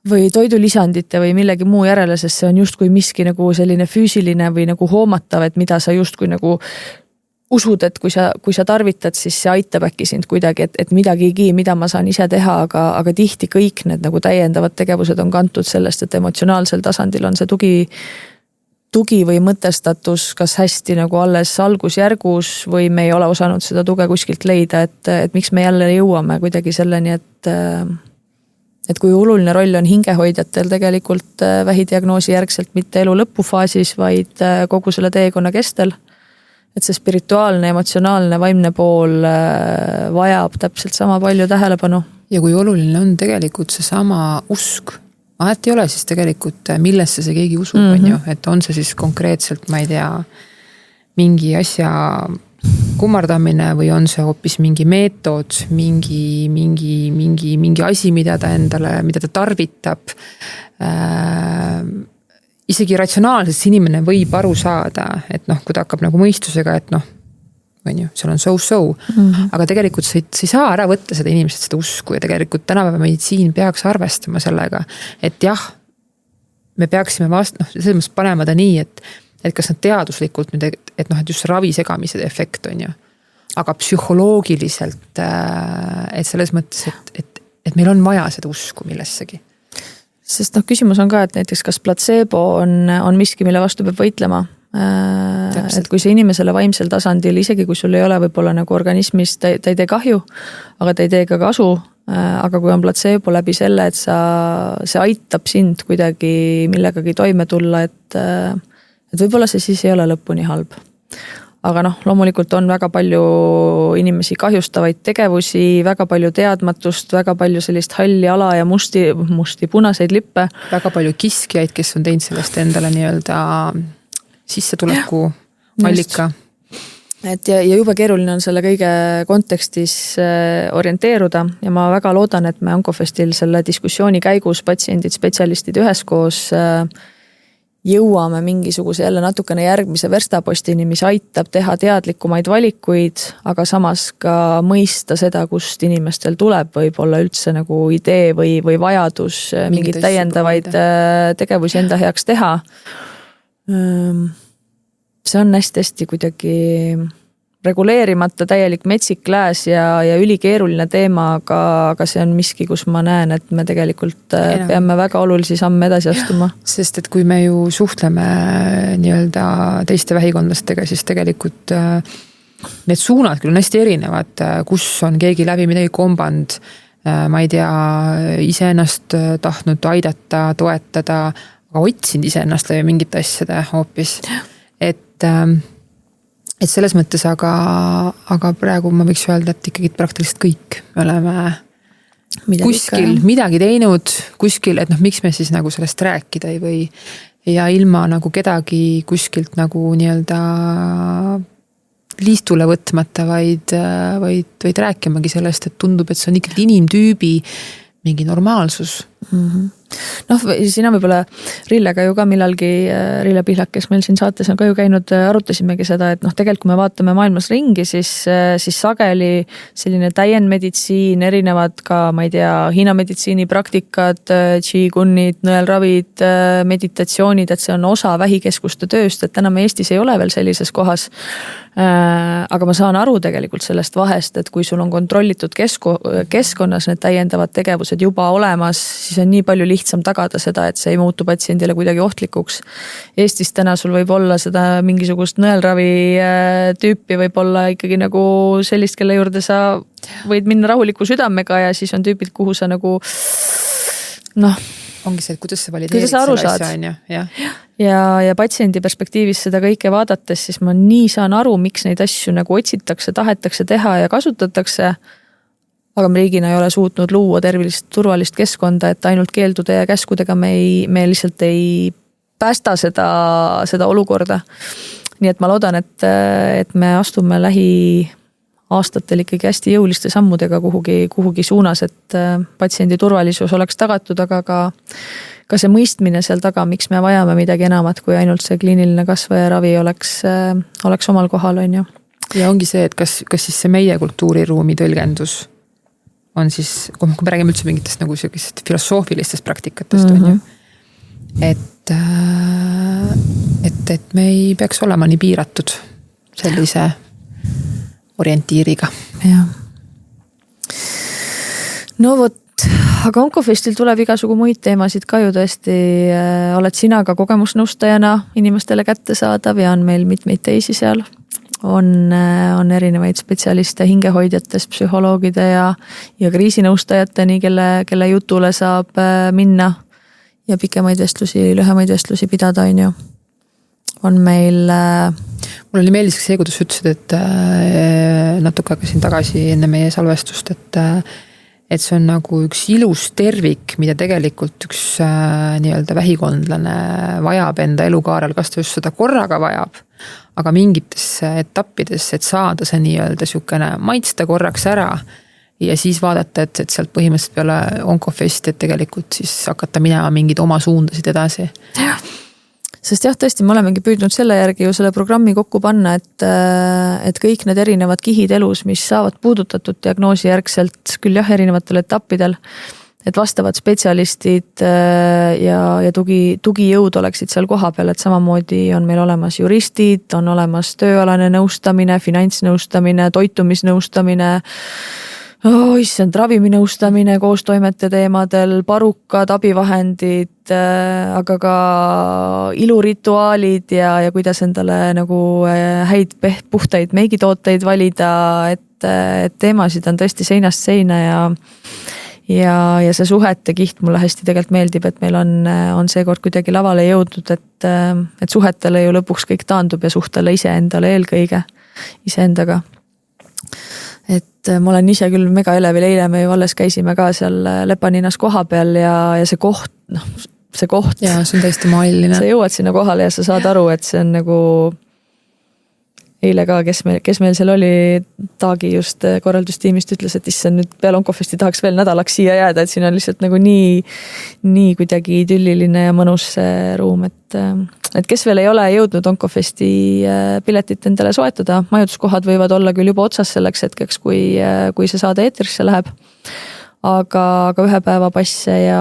või toidulisandite või millegi muu järele, sest see on justkui miski nagu selline füüsiline või nagu hoomatav, et mida sa justkui nagu usud, et kui sa tarvitad, siis see aitab äkki sind kuidagi, et midagigi, mida ma saan ise teha, aga tihti kõik need nagu täiendavad tegevused on kantud sellest, et emotsionaalsel tasandil on see tugi või mõtestatus kas hästi nagu alles algusjärgus või me ei ole osanud seda tuge kuskilt leida, et miks me jälle jõuame kuidagi selleni, et kui oluline roll on hingehoidjatel tegelikult vähidiagnoosi järgselt mitte elu lõpufaasis, vaid kogu selle teekonna kestel. Et see spirituaalne, emotsionaalne, vaimne pool vajab täpselt sama palju tähelepanu.
Ja kui oluline on tegelikult see sama usk, et ei ole siis tegelikult millesse see keegi usub, on ju, et on see siis konkreetselt, ma ei tea, mingi asja kummardamine või on see hoopis mingi meetod, mingi asi, mida ta tarvitab. Isegi ratsionaalselt inimene võib aru saada, et kui ta hakkab nagu mõistusega, et on ju, seal on so-so, aga tegelikult sa ei saa ära võtta seda inimesed seda usku ja tegelikult tänapäeva meditsiin peaks arvestama sellega, et jah, me peaksime selles mõttes panema ta nii, et kas nad teaduslikult nüüd, et just ravi segamise efekt on ju, aga psühholoogiliselt, et selles mõttes, et meil on vaja seda usku millessegi.
Sest küsimus on ka, et näiteks kas placebo on miski, mille vastu peab võitlema. Et kui see inimesele vaimsel tasandil, isegi kui sul ei ole võib-olla nagu organismis, ta ei tee kahju, aga ta ei tee ka kasu, aga kui on placebo läbi selle, et see aitab sind kuidagi millegagi toime tulla, et võib-olla see siis ei ole lõpuni halb. Aga loomulikult on väga palju inimesi kahjustavaid tegevusi, väga palju teadmatust, väga palju sellist halli ala ja musti punaseid lippe.
Väga palju kiskjaid, kes on teinud sellest endale nii-öelda sissetuleku allika.
Et ja jube keeruline on selle kõige kontekstis orienteeruda ja ma väga loodan, et me Oncofestil selle diskussiooni käigus patsiendid, spetsialistid üheskoos jõuame mingisuguse jälle natukene järgmise verstapostini, mis aitab teha teadlikumaid valikuid, aga samas ka mõista seda, kust inimestel tuleb võib-olla üldse nagu idee või vajadus mingit täiendavaid tegevusi enda heaks teha. See on hästi kuidagi reguleerimata täielik metsik lääs ja ülikeeruline teema, aga see on miski, kus ma näen, et me tegelikult peame väga olulisi samme edasi astuma.
Sest et kui me ju suhtleme nii-öelda teiste vähikondlastega, siis tegelikult need suunad küll on hästi erinevad, kus on keegi läbi midagi komband, ma ei tea, iseennast tahtnud aidata, toetada, aga otsinud iseennast läbi mingite asjade hoopis. Et selles mõttes, aga praegu ma võiks öelda, et ikkagi praktiliselt kõik me oleme kuskil midagi teinud, kuskil, et miks me siis nagu sellest rääkida ei või ja ilma nagu kedagi kuskilt nagu nii-öelda liistule võtmata, vaid rääkimagi sellest, et tundub, et see on ikkagi inimtüübi mingi normaalsus.
Sina võib-olla Rillega ju ka millalgi, Rille Pihlak, kes meil siin saates on ka ju käinud, arutasimegi seda, et tegelikult kui me vaatame maailmas ringi, siis sageli selline täiendmeditsiin, erinevad ka, ma ei tea, Hiina meditsiini praktikad, qigunnid, nõelravid, meditatsioonid, et see on osa vähikeskuste tööst, et täna me Eestis ei ole veel sellises kohas. Aga ma saan aru tegelikult sellest vahest, et kui sul on kontrollitud keskkonnas need täiendavad tegevused juba olemas, siis on nii palju lihtsam tagada seda, et see ei muutu patsiendile kuidagi ohtlikuks. Eestis täna sul võib olla seda mingisugust nõelravi tüüpi, võib olla ikkagi nagu sellist, kelle juurde sa võid minna rahuliku südamega ja siis on tüübid, kuhu sa nagu
ongi see, et kuidas sa valideerid selle asja on ju.
Ja patsiendi perspektiivis seda kõike vaadates, siis ma nii saan aru, miks neid asju nagu otsitakse, tahetakse teha ja kasutatakse, aga me riigina ei ole suutnud luua tervilist, turvalist keskkonda, et ainult keeldude ja käskudega me lihtsalt ei päästa seda olukorda. Nii et ma loodan, et me astume lähiaastatel ikkagi hästi jõuliste sammudega kuhugi suunas, et patsiendi turvalisus oleks tagatud, aga ka see mõistmine seal taga, miks me vajame midagi enamat, kui ainult see kliiniline kasvajaravi oleks omal kohal, on ju.
Ja ongi see, et kas siis see meie kultuuriruumi tõlgendus on siis, kui me räägime üldse mingitest nagu filosoofilistest praktikatest, on ju. Et me ei peaks olema nii piiratud sellise orientiiriga.
Ja. No vot, aga Oncofestil tuleb igasugu muid teemasid ka ju tõesti, oled sina ka kogemusnõustajana inimestele kättesaadav ja on meil mitmeid teisi seal. On erinevaid spetsialiste hingehoidjatest, psühholoogide ja kriisinõustajateni, kelle jutule saab minna ja pikemaid vestlusi, lühemaid vestlusi pidada, on ju. On meil...
Mul oli meeldis see, kuidas ütlesid, et natuke aega siin tagasi enne meie salvestust, et see on nagu üks ilus tervik, mida tegelikult üks nii-öelda vähikondlane vajab enda elukaarel, kas ta just seda korraga vajab, aga mingites etappides, et saada see nii-öelda siukene maitsta korraks ära ja siis vaadata, et sealt põhimõtteliselt peale onkofesti, et tegelikult siis hakata minema mingid oma suundasid edasi.
Sest jah, tõesti, me olemegi püüdnud selle järgi ju selle programmi kokku panna, et kõik need erinevad kihid elus, mis saavad puudutatud diagnoosi järgselt, küll jah, erinevatel etappidel, et vastavad spetsialistid ja tugijõud oleksid seal koha peal, et samamoodi on meil olemas juristid, on olemas tööalane nõustamine, finantsnõustamine, toitumisnõustamine, issand, raviminõustamine koostoimete teemadel, parukad, abivahendid, aga ka ilurituaalid ja kuidas endale nagu häid puhtaid meigitooteid valida, et teemasid on tõesti seinast seina ja see suhete kiht mulle hästi tegelikult meeldib, et meil on seekord kuidagi lavale jõudnud, et suhetele ju lõpuks kõik taandub ja suhtele iseendale eelkõige, iseendaga. Et ma olen ise küll mega elevil, eile me ju alles käisime ka seal Lepaninas koha peal ja see koht,
ja see on täiesti maailline.
Sa jõuad sinna kohale ja sa saad aru, et see on nagu eile ka, kes meil seal oli, Taagi just korraldustiimist ütles, et issand nüüd peale onkofesti tahaks veel nädalaks siia jääda, et siin on lihtsalt nagu nii kuidagi idülliline ja mõnus ruum, et kes veel ei ole jõudnud onkofesti piletit endale soetada, majutuskohad võivad olla küll juba otsas selleks hetkeks, kui see saade eetrisse läheb. Aga 1 päeva passe ja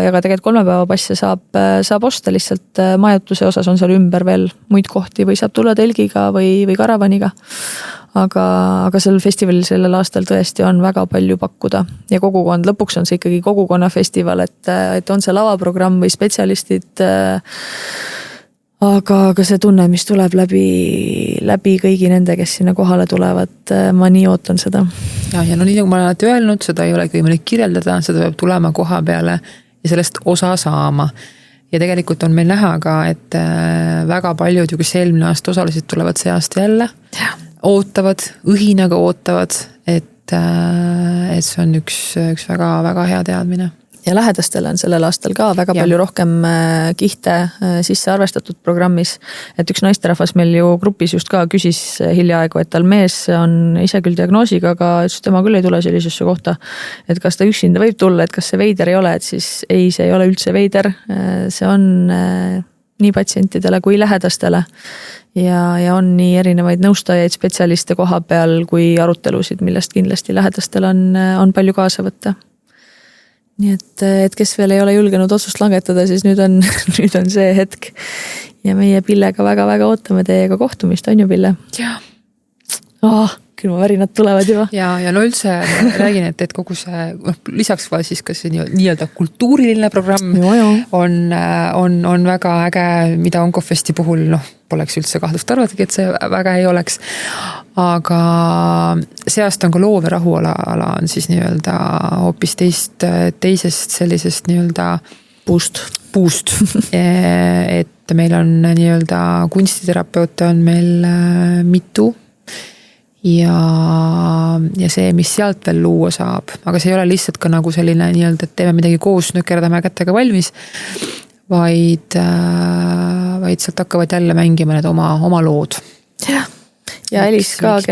ka tegelikult 3 päeva passe saab osta lihtsalt majutuse osas on seal ümber veel muid kohti või saab tulla telgiga või karavaniga. Aga sellel festivalil sellel aastal tõesti on väga palju pakkuda ja kogukond, lõpuks on see ikkagi kogukonna festival, et on see lavaprogramm või spetsialistid, aga see tunne, mis tuleb läbi kõigi nende, kes sinna kohale tulevad, ma nii ootan seda.
Ja no nii nagu ma olen alati öelnud, seda ei ole võimalik kirjeldada, seda peab tulema koha peale ja sellest osa saama. Ja tegelikult on meil näha ka, et väga paljud ju, kes eelmine aasta osalesid, tulevad see aasta jälle, ootavad, õhinaga ootavad, et see on üks väga hea teadmine.
Ja lähedastele on sellel aastal ka väga palju rohkem kihte sisse arvestatud programmis. Et üks naisterahvas meil ju grupis just ka küsis hiljaaegu, et tal mees on ise küll diagnoosiga, aga tema küll ei tule sellisesse kohta. Et kas ta üksinda võib tulla, et kas see veider ei ole, et siis ei, see ei ole üldse veider. See on nii patsientidele kui lähedastele. Ja on nii erinevaid nõustajaid, spetsialiste koha peal kui arutelusid, millest kindlasti lähedastel on palju kaasa võtta. Nii et kes veel ei ole julgenud otsust langetada, siis nüüd on see hetk. Ja meie Pillega väga-väga ootame teiega kohtumist, on ju Pille?
Jah.
Küll ma värinad tulevad juba.
Ja no üldse räägin, et kogu see, lisaks ka siis kas see nii-öelda kultuuriline programm on väga äge, mida onkofesti puhul poleks üldse kahtlust arvatagi, et see väga ei oleks. Aga see aasta on ka loov- ja rahuala on siis nii-öelda hoopis teisest sellisest nii-öelda puust. Et meil on nii-öelda kunstiterapeuta on meil mitu ja see, mis sealt veel luua saab, aga see ei ole lihtsalt ka nagu selline nii-öelda, et teeme midagi koos, nükerdame kätega valmis, vaid sealt hakkavad jälle mängima need oma lood.
Ja Alice ka,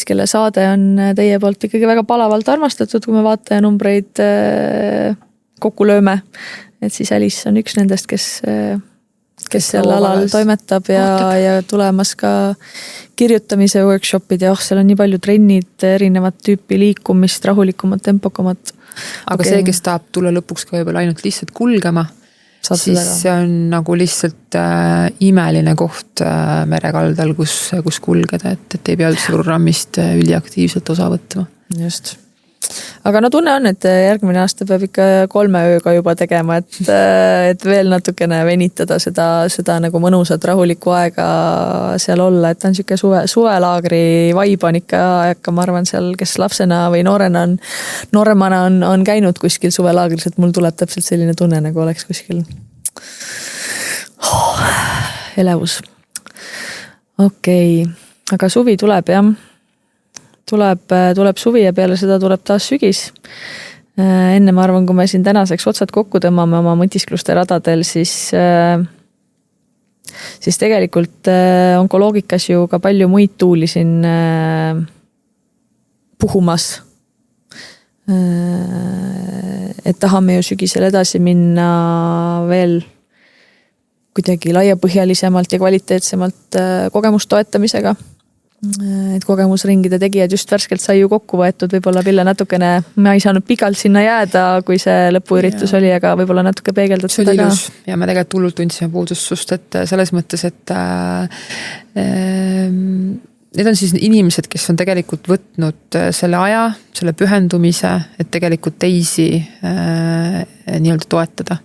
kelle saade on teie poolt ikkagi väga palavalt armastatud, kui me vaatajanumbreid kokku lööme, et siis Alice on üks nendest, kes seal alal toimetab ja tulemas ka kirjutamise workshopid ja seal on nii palju trennid, erinevat tüüpi liikumist, rahulikumat, tempokamat.
Aga see, kes tahab tulla lõpuks ka võib-olla ainult lihtsalt kulgema, siis see on nagu lihtsalt imeline koht merekaldal, kus kulgeda, et ei pea üldse programmist üliaktiivselt osa võtma.
Just. Aga no tunne on, et järgmine aasta peab ikka 3 ööga juba tegema, et veel natukene venitada seda nagu mõnusat rahulikku aega seal olla, et on siuke suvelaagri vaib on ikka, ma arvan seal, kes lapsena või nooremana on käinud kuskil suvelaagris, et mul tuleb täpselt selline tunne, nagu oleks kuskil elevus. Okei, aga suvi tuleb jah. tuleb suvi ja peale seda tuleb taas sügis. Enne ma arvan, kui me siin tänaseks otsad kokku tõmmame oma mõtiskluste radadel, siis tegelikult onkoloogikas ju ka palju muid tuuli siin puhumas. Et tahame ju sügisel edasi minna veel kuidagi laiapõhjalisemalt ja kvaliteetsemalt kogemustoetamisega. Et kogemusringide tegijad just värskelt sai ju kokku võetud, võib-olla Pille natukene, ma ei saanud pikalt sinna jääda, kui see lõpuüritus oli, aga võib-olla natuke peegeldad
seda ka. Ja me tegelikult hullult tundsime puudust sust, et selles mõttes, et need on siis inimesed, kes on tegelikult võtnud selle aja, selle pühendumise, et tegelikult teisi nii-öelda toetada.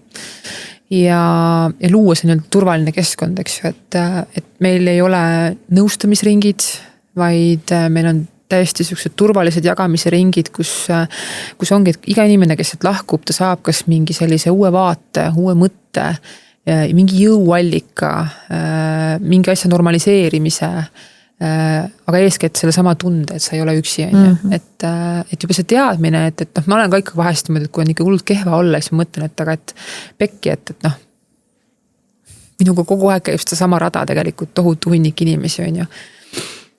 Ja luua see nii-öelda turvaline keskkond, eks ju, et meil ei ole nõustamisringid, vaid meil on täiesti sellised turvalised jagamise ringid, kus ongi, et iga inimene, kes sealt lahkub, ta saab kas mingi sellise uue vaate, uue mõtte, mingi jõuallika, mingi asja normaliseerimise, aga eeskätt selle sama tunde, et sa ei ole üksi, et juba see teadmine, et ma olen ka ikka vahest, et kui on ikka hullult kehva olla, siis ma mõtlen, et pekki, et minuga kogu aeg käib seda sama rada tegelikult tohutu hunnik inimesi on ju.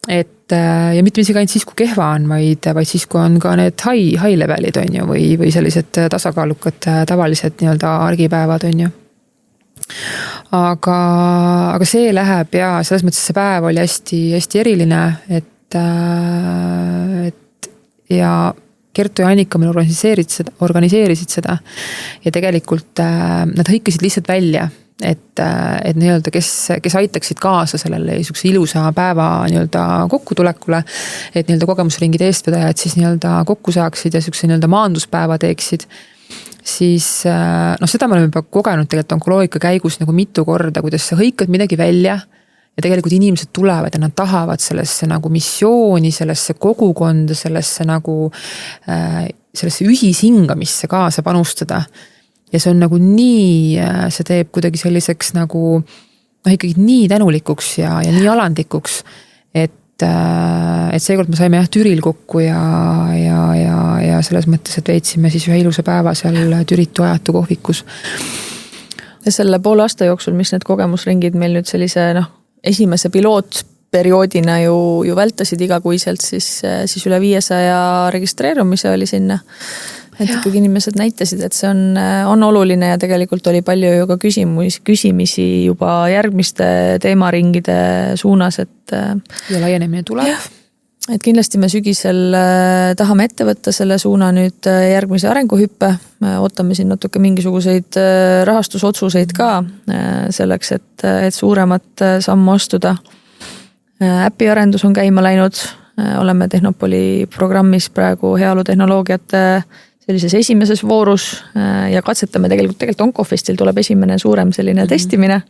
Ja mitte isegi ainult siis, kui kehva on, vaid siis, kui on ka need high levelid on ju, või sellised tasakaalukad tavalised nii-öelda argipäevad on ju. Aga see läheb ja selles mõttes see päev oli hästi, hästi eriline, et ja Kertu ja Annika meil organiseerisid seda ja tegelikult nad hõikasid lihtsalt välja, et nii-öelda, kes aitaksid kaasa sellele ilusa päeva nii-öelda kokkutulekule, et nii-öelda kogemusringide eestvedajad siis nii-öelda kokku saaksid ja nii-öelda maanduspäeva teeksid. Siis seda me oleme juba kogenud tegelikult onkoloogika käigus nagu mitu korda, kuidas sa hõikad midagi välja ja tegelikult inimesed tulevad ja nad tahavad sellesse nagu missiooni, sellesse kogukonda, sellesse nagu sellesse ühishingamisse kaasa panustada. Ja see on nagu nii, see teeb kuidagi selliseks nagu ikkagi nii tänulikuks ja nii alandlikuks, et seekord me saime Türil kokku ja selles mõttes, et veetsime siis ühe ilusa päeva seal Türitu ajatu kohvikus.
Ja selle poole aasta jooksul, mis need kogemusringid meil nüüd sellise esimese pilootperioodina ju vältasid igakuiselt, siis üle 500 registreerumise oli sinna. Et ikkagi inimesed näitasid, et see on oluline ja tegelikult oli palju ju ka küsimisi juba järgmiste teemaringide suunas,
ja laienemine tuleb.
Et kindlasti me sügisel tahame ette võtta selle suuna nüüd järgmise arenguhüppe. Ootame siin natuke mingisuguseid rahastusotsuseid ka selleks, et suuremat sammu astuda. Äpiarendus on käima läinud. Oleme Tehnopoli programmis praegu heaolutehnoloogiate sellises esimeses voorus ja katsetame tegelikult Onkofestil tuleb esimene suurem selline testimine.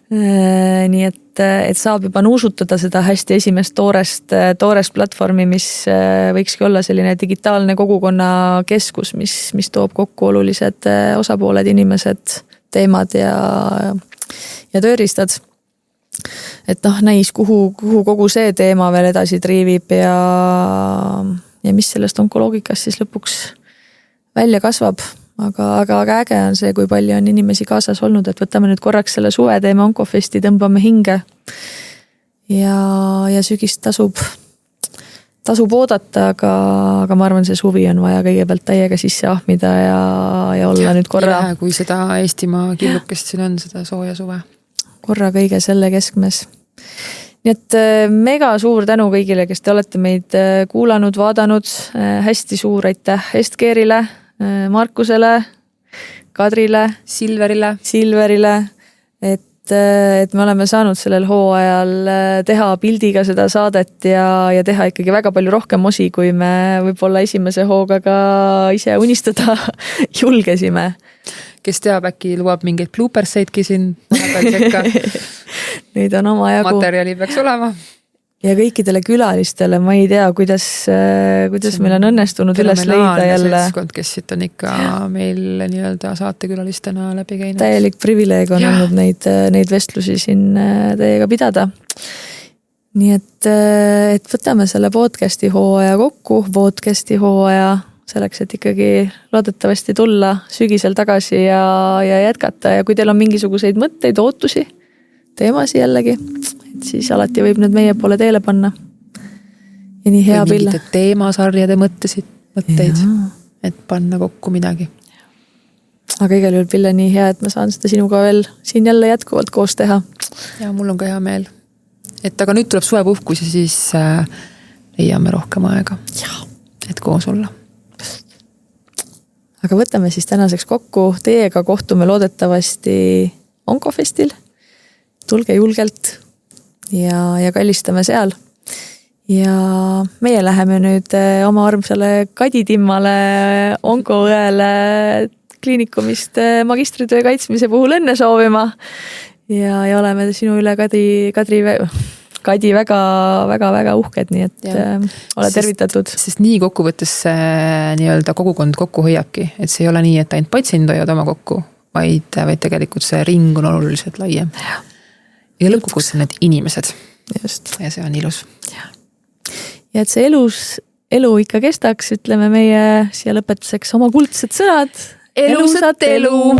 Nii et saab juba nuusutada seda hästi esimest toorest platvormi, mis võikski olla selline digitaalne kogukonna keskus, mis toob kokku olulised osapooled, inimesed, teemad ja tööriistad. Et näis, kuhu kogu see teema veel edasi triivib ja mis sellest onkoloogikast siis lõpuks välja kasvab, aga äge on see, kui palju on inimesi kaasas olnud, et võtame nüüd korraks selle suve, teeme Onkofesti, tõmbame hinge ja sügist tasub oodata, aga ma arvan, see suvi on vaja kõigepealt täiega sisse ahmida ja olla nüüd korra.
Ja kui seda Eestimaa killukest siin on, seda sooja suve.
Korra kõige selle keskmes. Nii et mega suur tänu kõigile, kes te olete meid kuulanud, vaadanud. Hästi suur aitäh Estkeerile, Markusele, Kadrile, Silverile, et me oleme saanud sellel hooajal teha pildiga seda saadet ja teha ikkagi väga palju rohkem osi, kui me võib-olla esimese hooga ka ise unistada julgesime.
Kes teab, äkki lubab mingeid blooperseidki siin vahepeal sekka.
Neid on oma jagu.
Materjali peaks olema.
Ja kõikidele külalistele, ma ei tea, kuidas meil on õnnestunud üles leida jälle.
Seltskond, kes siit on ikka meil nii-öelda saatekülalistena läbi käinud.
Täielik privileeg on olnud neid vestlusi siin teiega pidada. nii et võtame selle podcasti hooaja kokku, selleks, et ikkagi loodetavasti tulla sügisel tagasi ja jätkata ja kui teil on mingisuguseid mõtteid, ootusi, teemasi jällegi, et siis alati võib need meie poole teele panna. Ja nii hea pille.
Mingite teemasarjade mõtteid, et panna kokku midagi.
Aga igal juhul Pille nii hea, et ma saan seda sinuga veel siin jälle jätkuvalt koos teha.
Ja mul on ka hea meel. Et aga nüüd tuleb suvepuhkus ja siis leiame rohkem aega, et koos olla.
Aga võtame siis tänaseks kokku, teiega kohtume loodetavasti Onkofestil, tulge julgelt ja kallistame seal. Ja meie läheme nüüd oma armsale Kaditimmale onkoõele kliinikumist magistritöö kaitsmise puhul õnne soovima ja oleme sinu üle Kadi väga uhked, nii et ole tervitatud.
Sest nii kokkuvõttes nii-öelda kogukond kokku hoiabki, et see ei ole nii, et ainult patsiendid hoiavad oma kokku, vaid tegelikult see ring on oluliselt laiem. Ja lõpuks on need inimesed.
Just.
Ja see on ilus.
Ja et see elu ikka kestaks, ütleme meie siia lõpetuseks oma kuldsed sõnad.
Elusat elu!